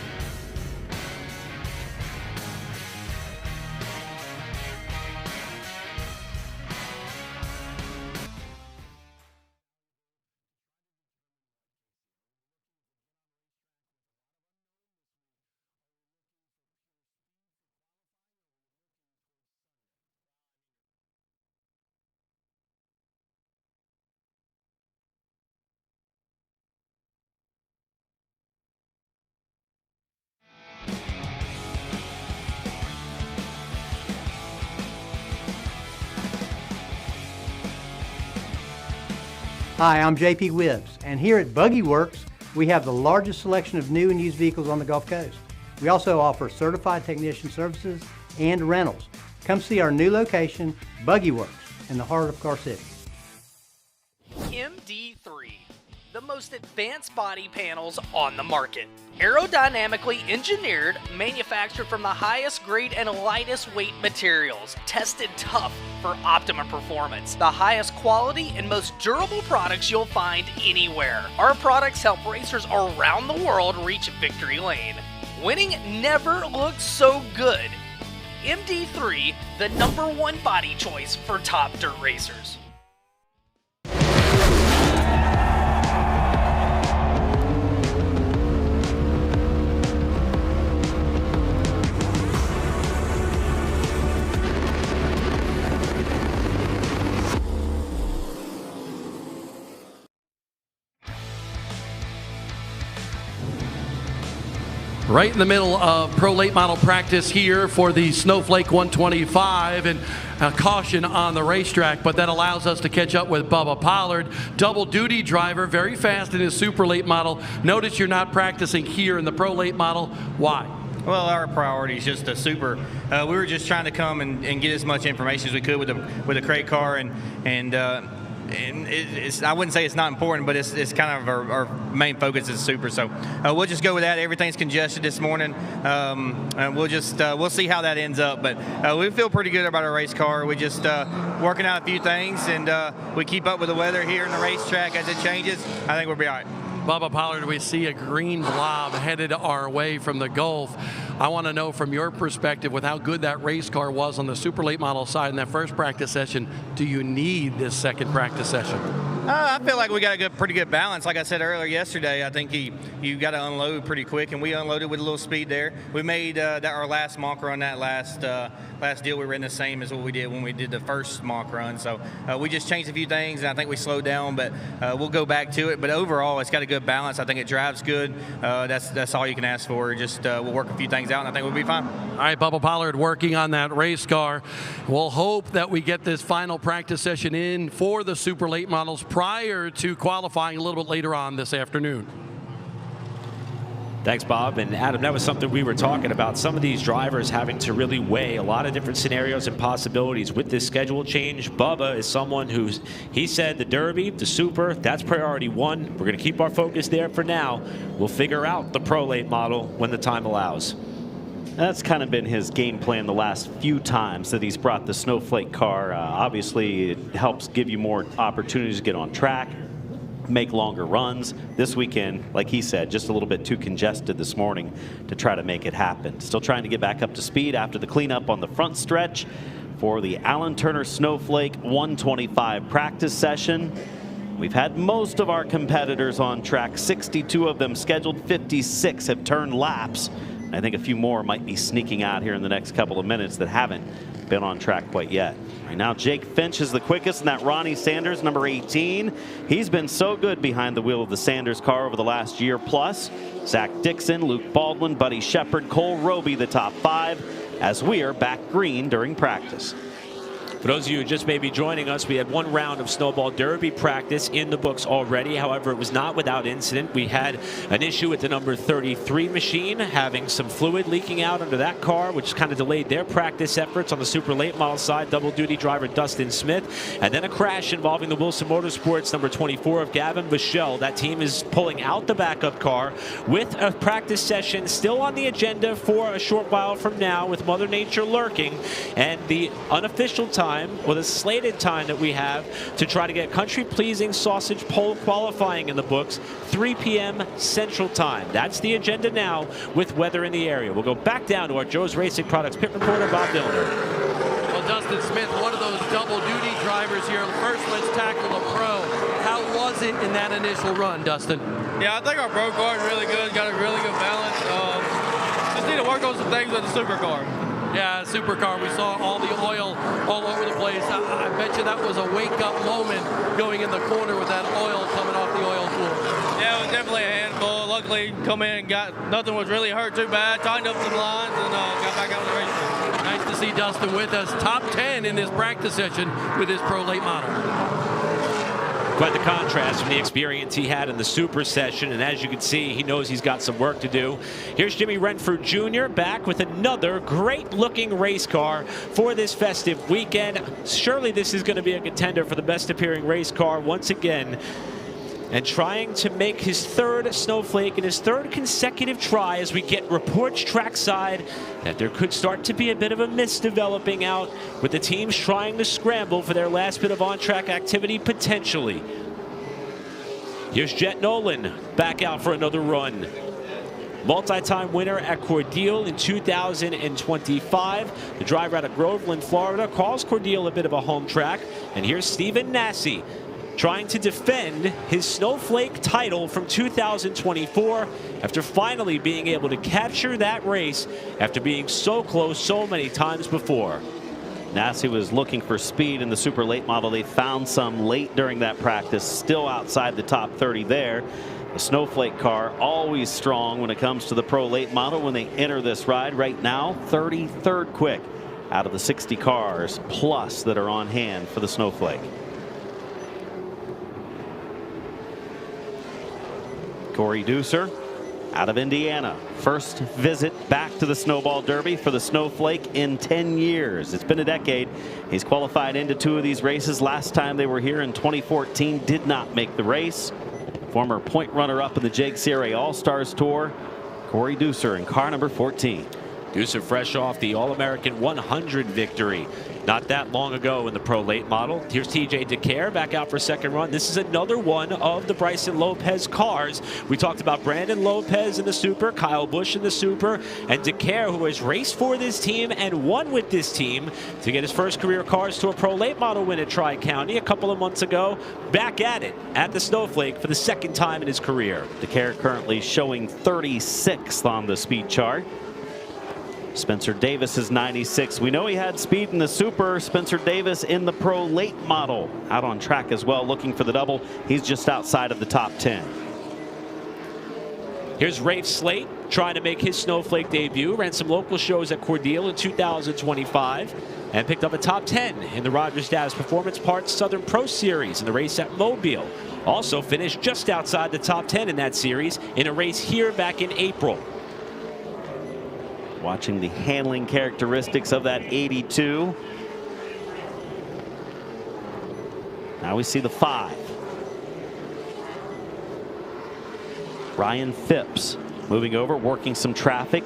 Hi, I'm JP Wibbs, and here at Buggy Works, we have the largest selection of new and used vehicles on the Gulf Coast. We also offer certified technician services and rentals. Come see our new location, Buggy Works, in the heart of Car City. MD3, the most advanced body panels on the market. Aerodynamically engineered, manufactured from the highest grade and lightest weight materials, tested tough for optimum performance. The highest quality and most durable products you'll find anywhere. Our products help racers around the world reach victory lane. Winning never looked so good. MD3, the #1 body choice for top dirt racers. Right in the middle of pro late model practice here for the Snowflake 125, and a caution on the racetrack, but that allows us to catch up with Bubba Pollard, double duty driver, very fast in his super late model. Notice you're not practicing here in the pro late model. Why? Well, our priority is just a super. We were just trying to come and get as much information as we could with the crate car, and it's, I wouldn't say it's not important, but it's kind of our main focus is super. So we'll just go with that. Everything's congested this morning. And we'll see how that ends up. But we feel pretty good about our race car. We just working out a few things, and we keep up with the weather here in the racetrack as it changes. I think we'll be all right. Bubba Pollard, we see a green blob headed our way from the Gulf. I want to know from your perspective, with how good that race car was on the super late model side in that first practice session, do you need this second practice session? I feel like we got a pretty good balance. Like I said earlier yesterday, I think you got to unload pretty quick, and we unloaded with a little speed there. We made our last mock run, that last deal, we ran the same as what we did when we did the first mock run. So we just changed a few things, and I think we slowed down, but we'll go back to it. But overall, it's got a good balance. I think it drives good. That's all you can ask for. Just we'll work a few things out, and I think we'll be fine. All right, Bubba Pollard working on that race car. We'll hope that we get this final practice session in for the super late models prior to qualifying a little bit later on this afternoon. Thanks, Bob. And Adam, that was something we were talking about. Some of these drivers having to really weigh a lot of different scenarios and possibilities with this schedule change. Bubba is someone he said the Derby, the Super, that's priority 1. We're going to keep our focus there for now. We'll figure out the pro late model when the time allows. That's kind of been his game plan the last few times that he's brought the Snowflake car. Obviously, it helps give you more opportunities to get on track, make longer runs. This weekend, like he said, just a little bit too congested this morning to try to make it happen. Still trying to get back up to speed after the cleanup on the front stretch for the Alan Turner Snowflake 125 practice session. We've had most of our competitors on track, 62 of them scheduled, 56 have turned laps. I think a few more might be sneaking out here in the next couple of minutes that haven't been on track quite yet. Right now, Jake Finch is the quickest, and that Ronnie Sanders, number 18. He's been so good behind the wheel of the Sanders car over the last year plus. Zach Dixon, Luke Baldwin, Buddy Shepard, Cole Roby, the top 5, as we are back green during practice. For those of you who just may be joining us, we had one round of Snowball Derby practice in the books already. However, it was not without incident. We had an issue with the number 33 machine having some fluid leaking out under that car, which kind of delayed their practice efforts on the super late model side. Double duty driver Dustin Smith. And then a crash involving the Wilson Motorsports number 24 of Gavin Bichelle. That team is pulling out the backup car with a practice session still on the agenda for a short while from now, with Mother Nature lurking. And the unofficial time, or the slated time that we have to try to get country pleasing sausage pole qualifying in the books, 3 p.m. Central Time. That's the agenda now with weather in the area. We'll go back down to our Joe's Racing Products pit reporter, Bob Dillner. Well, Dustin Smith, one of those double duty drivers here. First, let's tackle the pro. How was it in that initial run, Dustin? Yeah, I think our pro car is really good. Got a really good balance. Just need to work on some things with the supercar. Yeah, supercar, we saw all the oil all over the place. I bet you that was a wake-up moment going in the corner with that oil coming off the oil floor. Yeah, it was definitely a handful. Luckily, come in and got nothing was really hurt too bad. Tightened up some lines and got back out of the race. Nice to see Dustin with us. Top 10 in this practice session with his pro late model. Quite the contrast from the experience he had in the super session, and as you can see, he knows he's got some work to do. Here's Jimmy Renfrew Jr. back with another great-looking race car for this festive weekend. Surely this is going to be a contender for the best-appearing race car once again, and trying to make his third snowflake and his third consecutive try as we get reports trackside that there could start to be a bit of a mist developing out with the teams trying to scramble for their last bit of on-track activity potentially. Here's Jet Nolan back out for another run. Multi-time winner at Cordele in 2025. The driver out of Groveland, Florida, calls Cordele a bit of a home track. And here's Stephen Nasse trying to defend his Snowflake title from 2024 after finally being able to capture that race after being so close so many times before. Nasse was looking for speed in the super late model. They found some late during that practice, still outside the top 30 there. The Snowflake car always strong when it comes to the pro late model when they enter this ride. Right now, 33rd quick out of the 60 cars plus that are on hand for the Snowflake. Corey Deucer out of Indiana. First visit back to the Snowball Derby for the Snowflake in 10 years. It's been a decade. He's qualified into 2 of these races. Last time they were here in 2014, did not make the race. Former point runner-up in the Jake Sierra All-Stars Tour, Corey Deucer in car number 14. Deucer fresh off the All-American 100 victory not that long ago in the pro late model. Here's TJ DeCare back out for a second run. This is another one of the Bryson Lopez cars. We talked about Brandon Lopez in the super, Kyle Busch in the super, and DeCare, who has raced for this team and won with this team to get his first career cars to a pro late model win at Tri-County a couple of months ago. Back at it at the Snowflake for the second time in his career. DeCare currently showing 36th on the speed chart. Spencer Davis is 96. We know he had speed in the super. Spencer Davis in the pro late model out on track as well, looking for the double. He's just outside of the top 10. Here's Rafe Slate trying to make his Snowflake debut. Ran some local shows at Cordele in 2025 and picked up a top 10 in the Rogers Dabbs Performance Parts Southern Pro Series in the race at Mobile. Also finished just outside the top 10 in that series in a race here back in April. Watching the handling characteristics of that 82. Now we see the 5. Ryan Phipps moving over, working some traffic.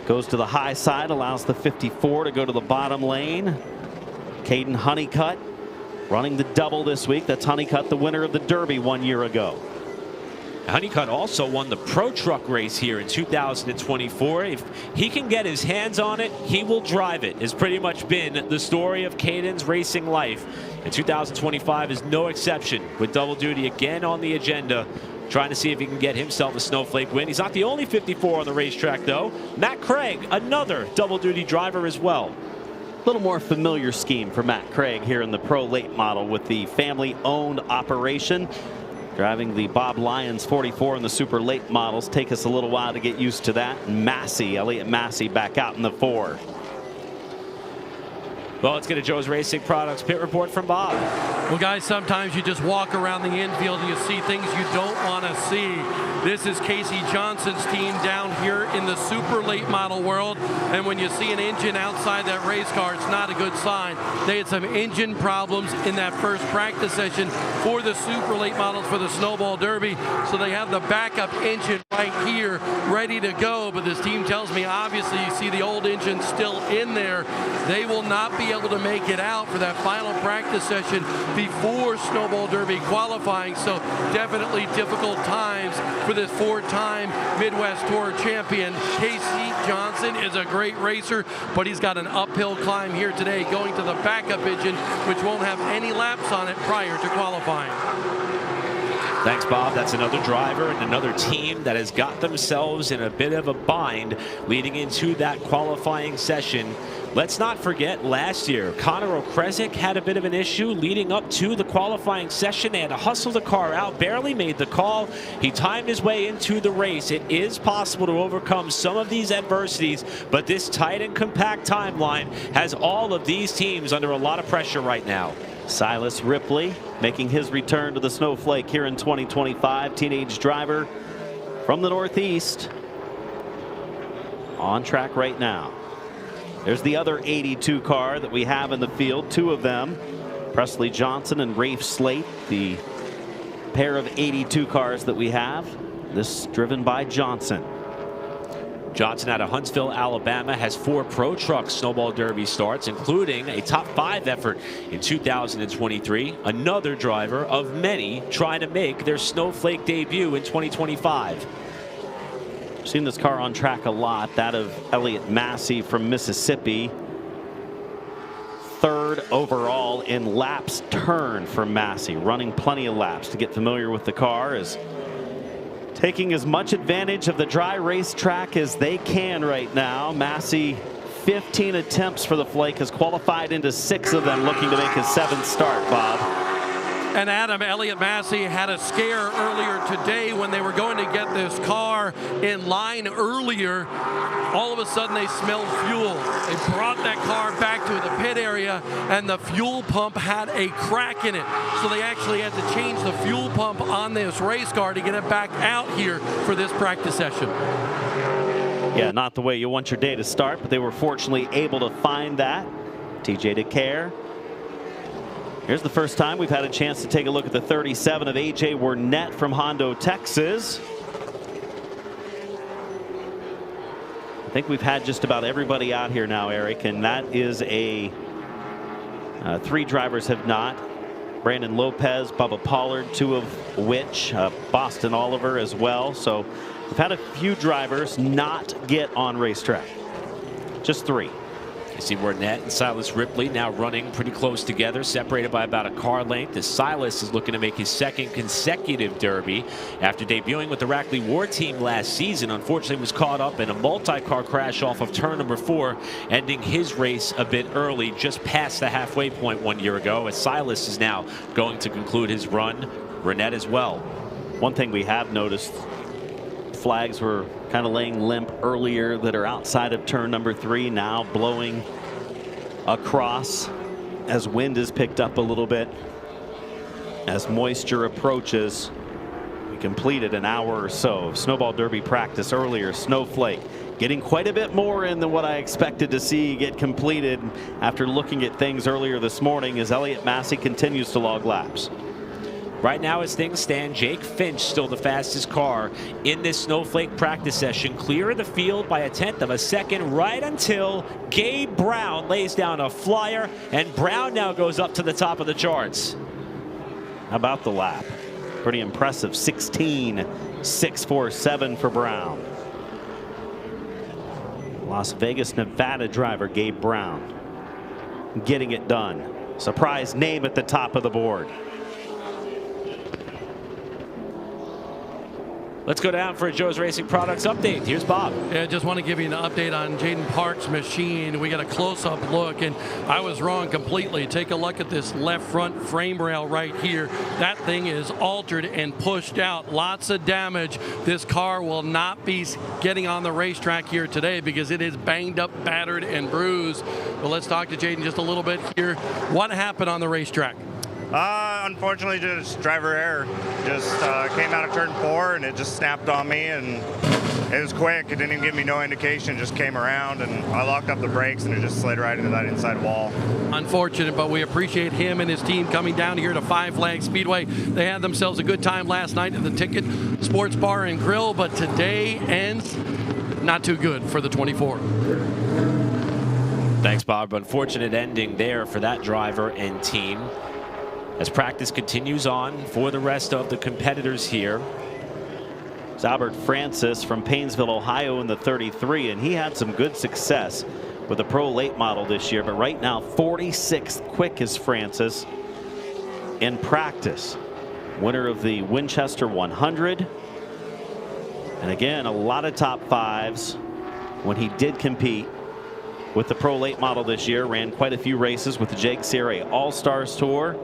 Goes to the high side, allows the 54 to go to the bottom lane. Caden Honeycutt running the double this week. That's Honeycutt, the winner of the Derby 1 year ago. Honeycutt also won the Pro Truck race here in 2024. If he can get his hands on it, he will drive it. Has pretty much been the story of Caden's racing life. And 2025 is no exception, with double duty again on the agenda, trying to see if he can get himself a Snowflake win. He's not the only 54 on the racetrack, though. Matt Craig, another double duty driver as well. little more familiar scheme for Matt Craig here in the Pro Late Model with the family-owned operation. Driving the Bob Lyons 44 in the Super Late Models. Take us a little while to get used to that. Massey, Elliott Massey back out in the 4. Well, let's get a Joe's Racing Products pit report from Bob. Well, guys, sometimes you just walk around the infield and you see things you don't want to see. This is Casey Johnson's team down here in the super late model world. And when you see an engine outside that race car, it's not a good sign. They had some engine problems in that first practice session for the super late models for the Snowball Derby. So they have the backup engine right here ready to go. But this team tells me, obviously, you see the old engine still in there. They will not be able to make it out for that final practice session before Snowball Derby qualifying. So definitely difficult times for this 4-time Midwest Tour champion. Casey Johnson is a great racer, but he's got an uphill climb here today going to the backup engine, which won't have any laps on it prior to qualifying. Thanks, Bob. That's another driver and another team that has got themselves in a bit of a bind leading into that qualifying session. Let's not forget last year, Connor Okrezik had a bit of an issue leading up to the qualifying session. They had to hustle the car out, barely made the call. He timed his way into the race. It is possible to overcome some of these adversities, but this tight and compact timeline has all of these teams under a lot of pressure right now. Silas Ripley making his return to the Snowflake here in 2025. Teenage driver from the Northeast on track right now. There's the other 82 car that we have in the field, 2 of them. Presley Johnson and Rafe Slate, the pair of 82 cars that we have. This driven by Johnson. Johnson out of Huntsville, Alabama, has 4 Pro Truck Snowball Derby starts, including a top 5 effort in 2023. Another driver of many trying to make their Snowflake debut in 2025. Seen this car on track a lot. That of Elliott Massey from Mississippi. 3rd overall in laps turned for Massey. Running plenty of laps to get familiar with the car. Is taking as much advantage of the dry racetrack as they can right now. Massey, 15 attempts for the Flake, has qualified into 6 of them, looking to make his 7th start, Bob. And Adam, Elliott Massey had a scare earlier today when they were going to get this car in line earlier. All of a sudden they smelled fuel. They brought that car back to the pit area and the fuel pump had a crack in it. So they actually had to change the fuel pump on this race car to get it back out here for this practice session. Yeah, not the way you want your day to start, but they were fortunately able to find that. TJ DeCare. Here's the first time we've had a chance to take a look at the 37 of AJ Wernette from Hondo, Texas. I think we've had just about everybody out here now, Eric, and that is a 3 drivers have not. Brandon Lopez, Bubba Pollard, 2 of which, Boston Oliver as well. So we've had a few drivers not get on racetrack. Just 3. You see Wernette and Silas Ripley now running pretty close together, separated by about a car length, as Silas is looking to make his 2nd consecutive Derby after debuting with the Rackley War team last season. Unfortunately was caught up in a multi-car crash off of turn number 4, ending his race a bit early, just past the halfway point 1 year ago, as Silas is now going to conclude his run. Wernette as well. One thing we have noticed, flags were kind of laying limp earlier that are outside of turn number 3, now blowing across as wind is picked up a little bit. As moisture approaches, we completed an hour or so of Snowball Derby practice earlier. Snowflake getting quite a bit more in than what I expected to see get completed after looking at things earlier this morning as Elliott Massey continues to log laps. Right now, as things stand, Jake Finch still the fastest car in this Snowflake practice session. Clear of the field by 1/10 of a second right until Gabe Brown lays down a flyer, and Brown now goes up to the top of the charts. How about the lap? Pretty impressive. 16.647 for Brown. Las Vegas, Nevada driver Gabe Brown getting it done. Surprise name at the top of the board. Let's go down for a Joe's Racing Products update. Here's Bob. Yeah, just want to give you an update on Jaden Park's machine. We got a close-up look, and I was wrong completely. Take a look at this left front frame rail right here. That thing is altered and pushed out. Lots of damage. This car will not be getting on the racetrack here today because it is banged up, battered, and bruised. But let's talk to Jaden just a little bit here. What happened on the racetrack? Unfortunately, just driver error. Just came out of turn 4 and it just snapped on me, and it was quick. It didn't even give me no indication. Just came around and I locked up the brakes and it just slid right into that inside wall. Unfortunate, but we appreciate him and his team coming down here to Five Flags Speedway. They had themselves a good time last night at the Ticket Sports Bar and Grill, but today ends not too good for the 24. Thanks, Bob. Unfortunate ending there for that driver and team. As practice continues on for the rest of the competitors here. It's Albert Francis from Paynesville, Ohio in the 33, and he had some good success with the Pro Late Model this year, but right now 46th quick is Francis in practice. Winner of the Winchester 100. And again, a lot of top 5s when he did compete with the Pro Late Model this year. Ran quite a few races with the Jake Sierra All-Stars Tour,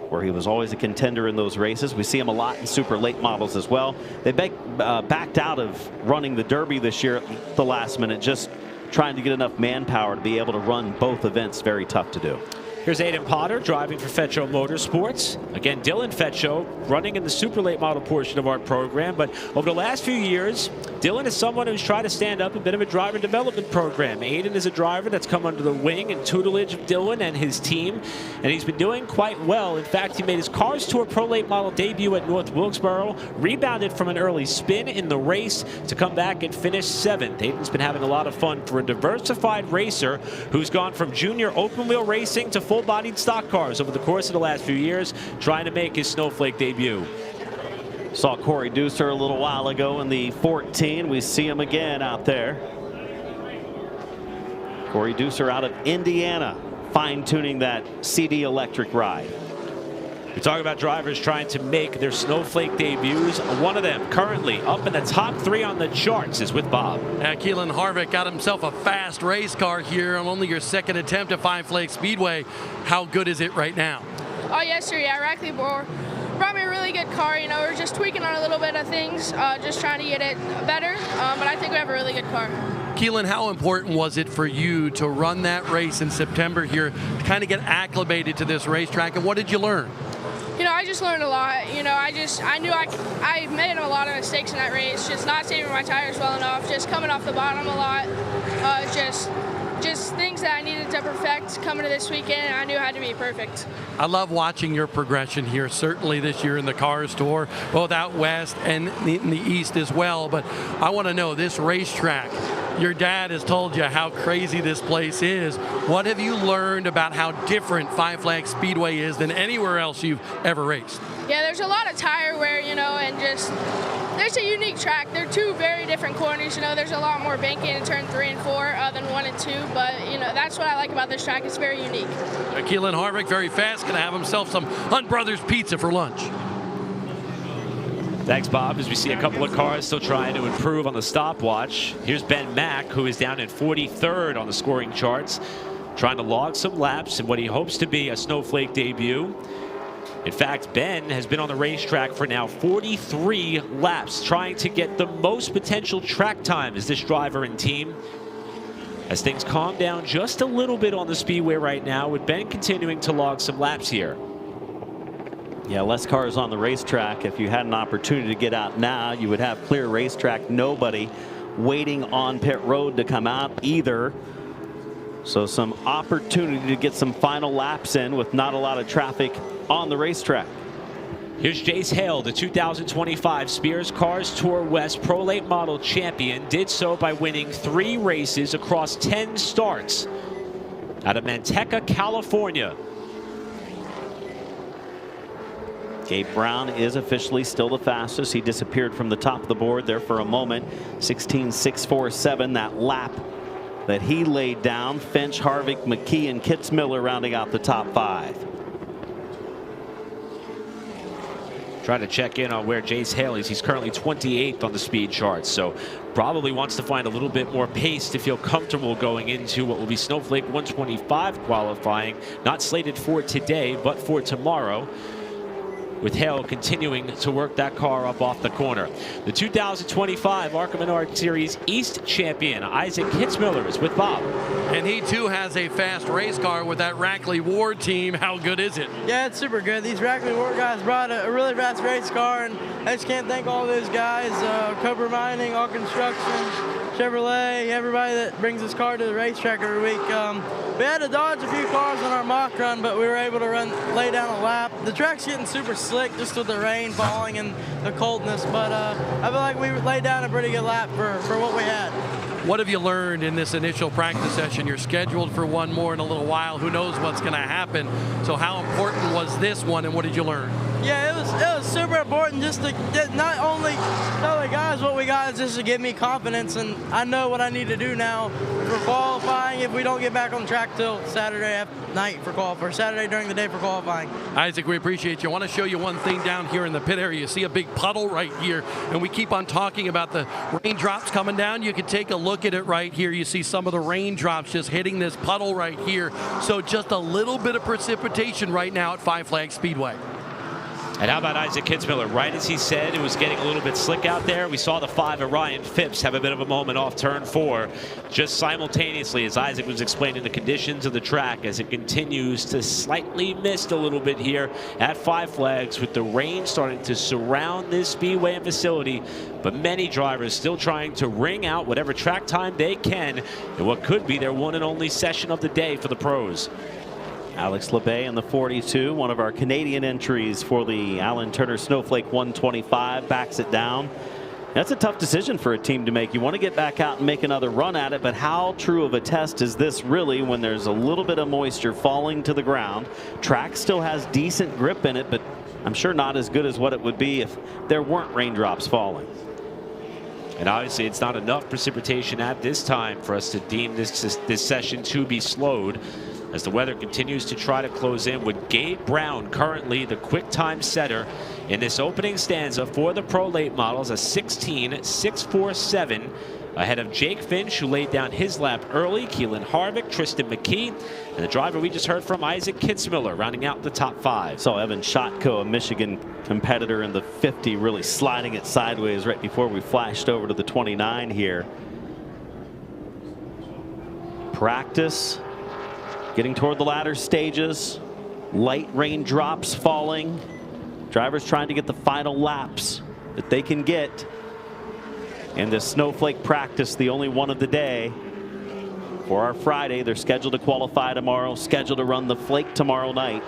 where he was always a contender in those races. We see him a lot in super late models as well. They backed out of running the Derby this year at the last minute, just trying to get enough manpower to be able to run both events. Very tough to do. Here's Aiden Potter driving for Fetcho Motorsports. Again, Dylan Fetcho running in the super late model portion of our program. But over the last few years, Dylan is someone who's tried to stand up a bit of a driver development program. Aiden is a driver that's come under the wing and tutelage of Dylan and his team, and he's been doing quite well. In fact, he made his Cars Tour Pro Late Model debut at North Wilkesboro, rebounded from an early spin in the race to come back and finish 7th. Aiden's been having a lot of fun for a diversified racer who's gone from junior open wheel racing to full-bodied stock cars over the course of the last few years, trying to make his Snowflake debut. Saw Corey Deucer a little while ago in the 14. We see him again out there. Corey Deucer out of Indiana, fine-tuning that CD electric ride. We talk about drivers trying to make their Snowflake debuts. One of them currently up in the top 3 on the charts is with Bob. Keelan Harvick got himself a fast race car here on only your 2nd attempt at Five Flags Speedway. How good is it right now? Oh, yes, sir. Yeah, Rackley brought me a really good car. You know, we're just tweaking on a little bit of things, just trying to get it better. But I think we have a really good car. Keelan, how important was it for you to run that race in September here, to kind of get acclimated to this racetrack, and what did you learn? You know, I just learned a lot. You know, I knew I made a lot of mistakes in that race, just not saving my tires well enough, just coming off the bottom a lot, just things that I needed to perfect coming to this weekend, and I knew it had to be perfect. I love watching your progression here, certainly this year in the Cars Tour, both out west and in the east as well. But I want to know, this racetrack, your dad has told you how crazy this place is. What have you learned about how different Five Flags Speedway is than anywhere else you've ever raced? Yeah, there's a lot of tire wear, you know, and just there's a unique track. They're 2 very different corners. You know, there's a lot more banking in turn 3 and 4 than 1 and 2. But you know, that's what I like about this track. It's very unique. Keelan Harvick, very fast, gonna have himself some Hunt Brothers pizza for lunch. Thanks, Bob, as we see a couple of cars still trying to improve on the stopwatch. Here's Ben Mack, who is down in 43rd on the scoring charts, trying to log some laps in what he hopes to be a Snowflake debut. In fact, Ben has been on the racetrack for now 43 laps, trying to get the most potential track time as this driver and team. As things calm down just a little bit on the Speedway right now, with Ben continuing to log some laps here. Yeah, less cars on the racetrack. If you had an opportunity to get out now, you would have clear racetrack. Nobody waiting on pit road to come out either. So some opportunity to get some final laps in with not a lot of traffic on the racetrack. Here's Jace Hale, the 2025 Spears Cars Tour West Pro Late Model champion. Did so by winning 3 races across 10 starts out of Manteca, California. Gabe Brown is officially still the fastest. He disappeared from the top of the board there for a moment. 16.647, that lap that he laid down. Finch, Harvick, McKee, and Kitzmiller rounding out the top 5. trying to check in on where Jace Hale is. He's currently 28th on the speed chart, so probably wants to find a little bit more pace to feel comfortable going into what will be Snowflake 125 qualifying. Not slated for today, but for tomorrow, with Hale continuing to work that car up off the corner. The 2025 ARCA Menard Series East champion, Isaac Hitzmiller, is with Bob. And he too has a fast race car with that Rackley Ward team. How good is it? Yeah, it's super good. These Rackley Ward guys brought a really fast race car, and I just can't thank all those guys, Cobra Mining, All Construction, Chevrolet, everybody that brings this car to the racetrack every week. We had to dodge a few cars on our mock run, but we were able to lay down a lap. The track's getting super slick just with the rain falling and the coldness, but I feel like we laid down a pretty good lap for what we had. What have you learned in this initial practice session? You're scheduled for one more in a little while. Who knows what's going to happen? So how important was this one, and what did you learn? Yeah, it was super important just to not only tell the guys what we got, just to give me confidence, and I know what I need to do now for qualifying if we don't get back on track till Saturday night for qualifying, or Saturday during the day for qualifying. Isaac, we appreciate you. I want to show you one thing down here in the pit area. You see a big puddle right here, and we keep on talking about the raindrops coming down. You can take a look at it right here. You see some of the raindrops just hitting this puddle right here. So just a little bit of precipitation right now at Five Flags Speedway. And how about Isaac Hitzmiller? Right as he said, it was getting a little bit slick out there. We saw the 5 of Ryan Phipps have a bit of a moment off turn 4, just simultaneously as Isaac was explaining the conditions of the track as it continues to slightly mist a little bit here at Five Flags, with the rain starting to surround this speedway and facility. But many drivers still trying to wring out whatever track time they can in what could be their one and only session of the day for the pros. Alex LeBay in the 42, one of our Canadian entries for the Alan Turner Snowflake 125, backs it down. That's a tough decision for a team to make. You want to get back out and make another run at it, but how true of a test is this really when there's a little bit of moisture falling to the ground? Track still has decent grip in it, but I'm sure not as good as what it would be if there weren't raindrops falling. And obviously it's not enough precipitation at this time for us to deem this session to be slowed, as the weather continues to try to close in, with Gabe Brown currently the quick time setter in this opening stanza for the Pro Late Models, a 16.647 ahead of Jake Finch, who laid down his lap early, Keelan Harvick, Tristan McKee, and the driver we just heard from, Isaac Hitzmiller, rounding out the top 5. So Evan Shotko, a Michigan competitor in the 50, really sliding it sideways right before we flashed over to the 29 here. Practice getting toward the latter stages, light raindrops falling, drivers trying to get the final laps that they can get. And this snowflake practice, the only one of the day for our Friday. They're scheduled to qualify tomorrow, scheduled to run the flake tomorrow night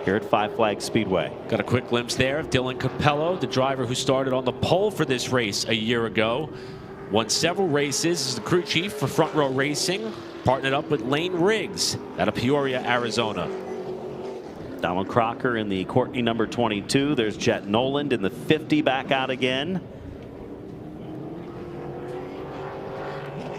here at Five Flags Speedway. Got a quick glimpse there of Dylan Capello, the driver who started on the pole for this race a year ago. Won several races as the crew chief for Front Row Racing. Partnered up with Lane Riggs out of Peoria, Arizona. Donald Crocker in the Courtney number 22. There's Jet Noland in the 50 back out again.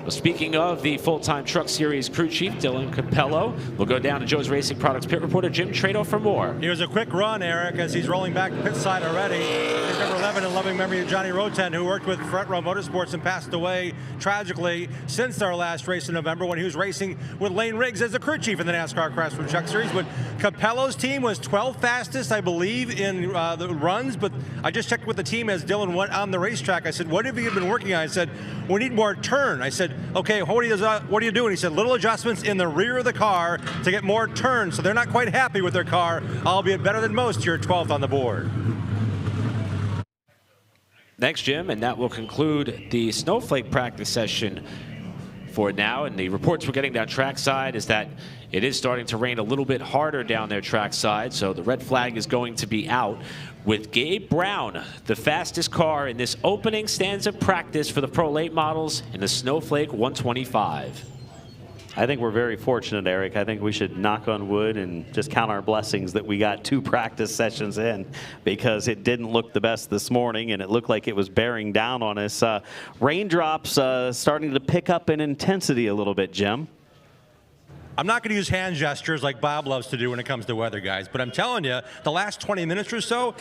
Well, speaking of the full-time Truck Series crew chief, Dylan Capello, we'll go down to Joe's Racing Products pit reporter Jim Trado for more. Here's a quick run, Eric, as he's rolling back to pit side already. Here's number 11 in loving memory of Johnny Roten, who worked with Front Row Motorsports and passed away tragically since our last race in November when he was racing with Lane Riggs as the crew chief in the NASCAR Craftsman Truck Series. But Capello's team was 12th fastest, I believe, in the runs. But I just checked with the team as Dylan went on the racetrack. I said, what have you been working on? I said, we need more turn. I said, okay, what are you doing? He said, little adjustments in the rear of the car to get more turn. So they're not quite happy with their car, albeit better than most. You're 12th on the board. Thanks, Jim. And that will conclude the snowflake practice session for now. And the reports we're getting down trackside is that it is starting to rain a little bit harder down there trackside. So the red flag is going to be out, with Gabe Brown, the fastest car in this opening stanza practice for the Pro Late Models in the Snowflake 125. I think we're very fortunate, Eric. I think we should knock on wood and just count our blessings that we got 2 practice sessions in, because it didn't look the best this morning and it looked like it was bearing down on us. Raindrops starting to pick up in intensity a little bit, Jim. I'm not going to use hand gestures like Bob loves to do when it comes to weather, guys, but I'm telling you, the last 20 minutes or so,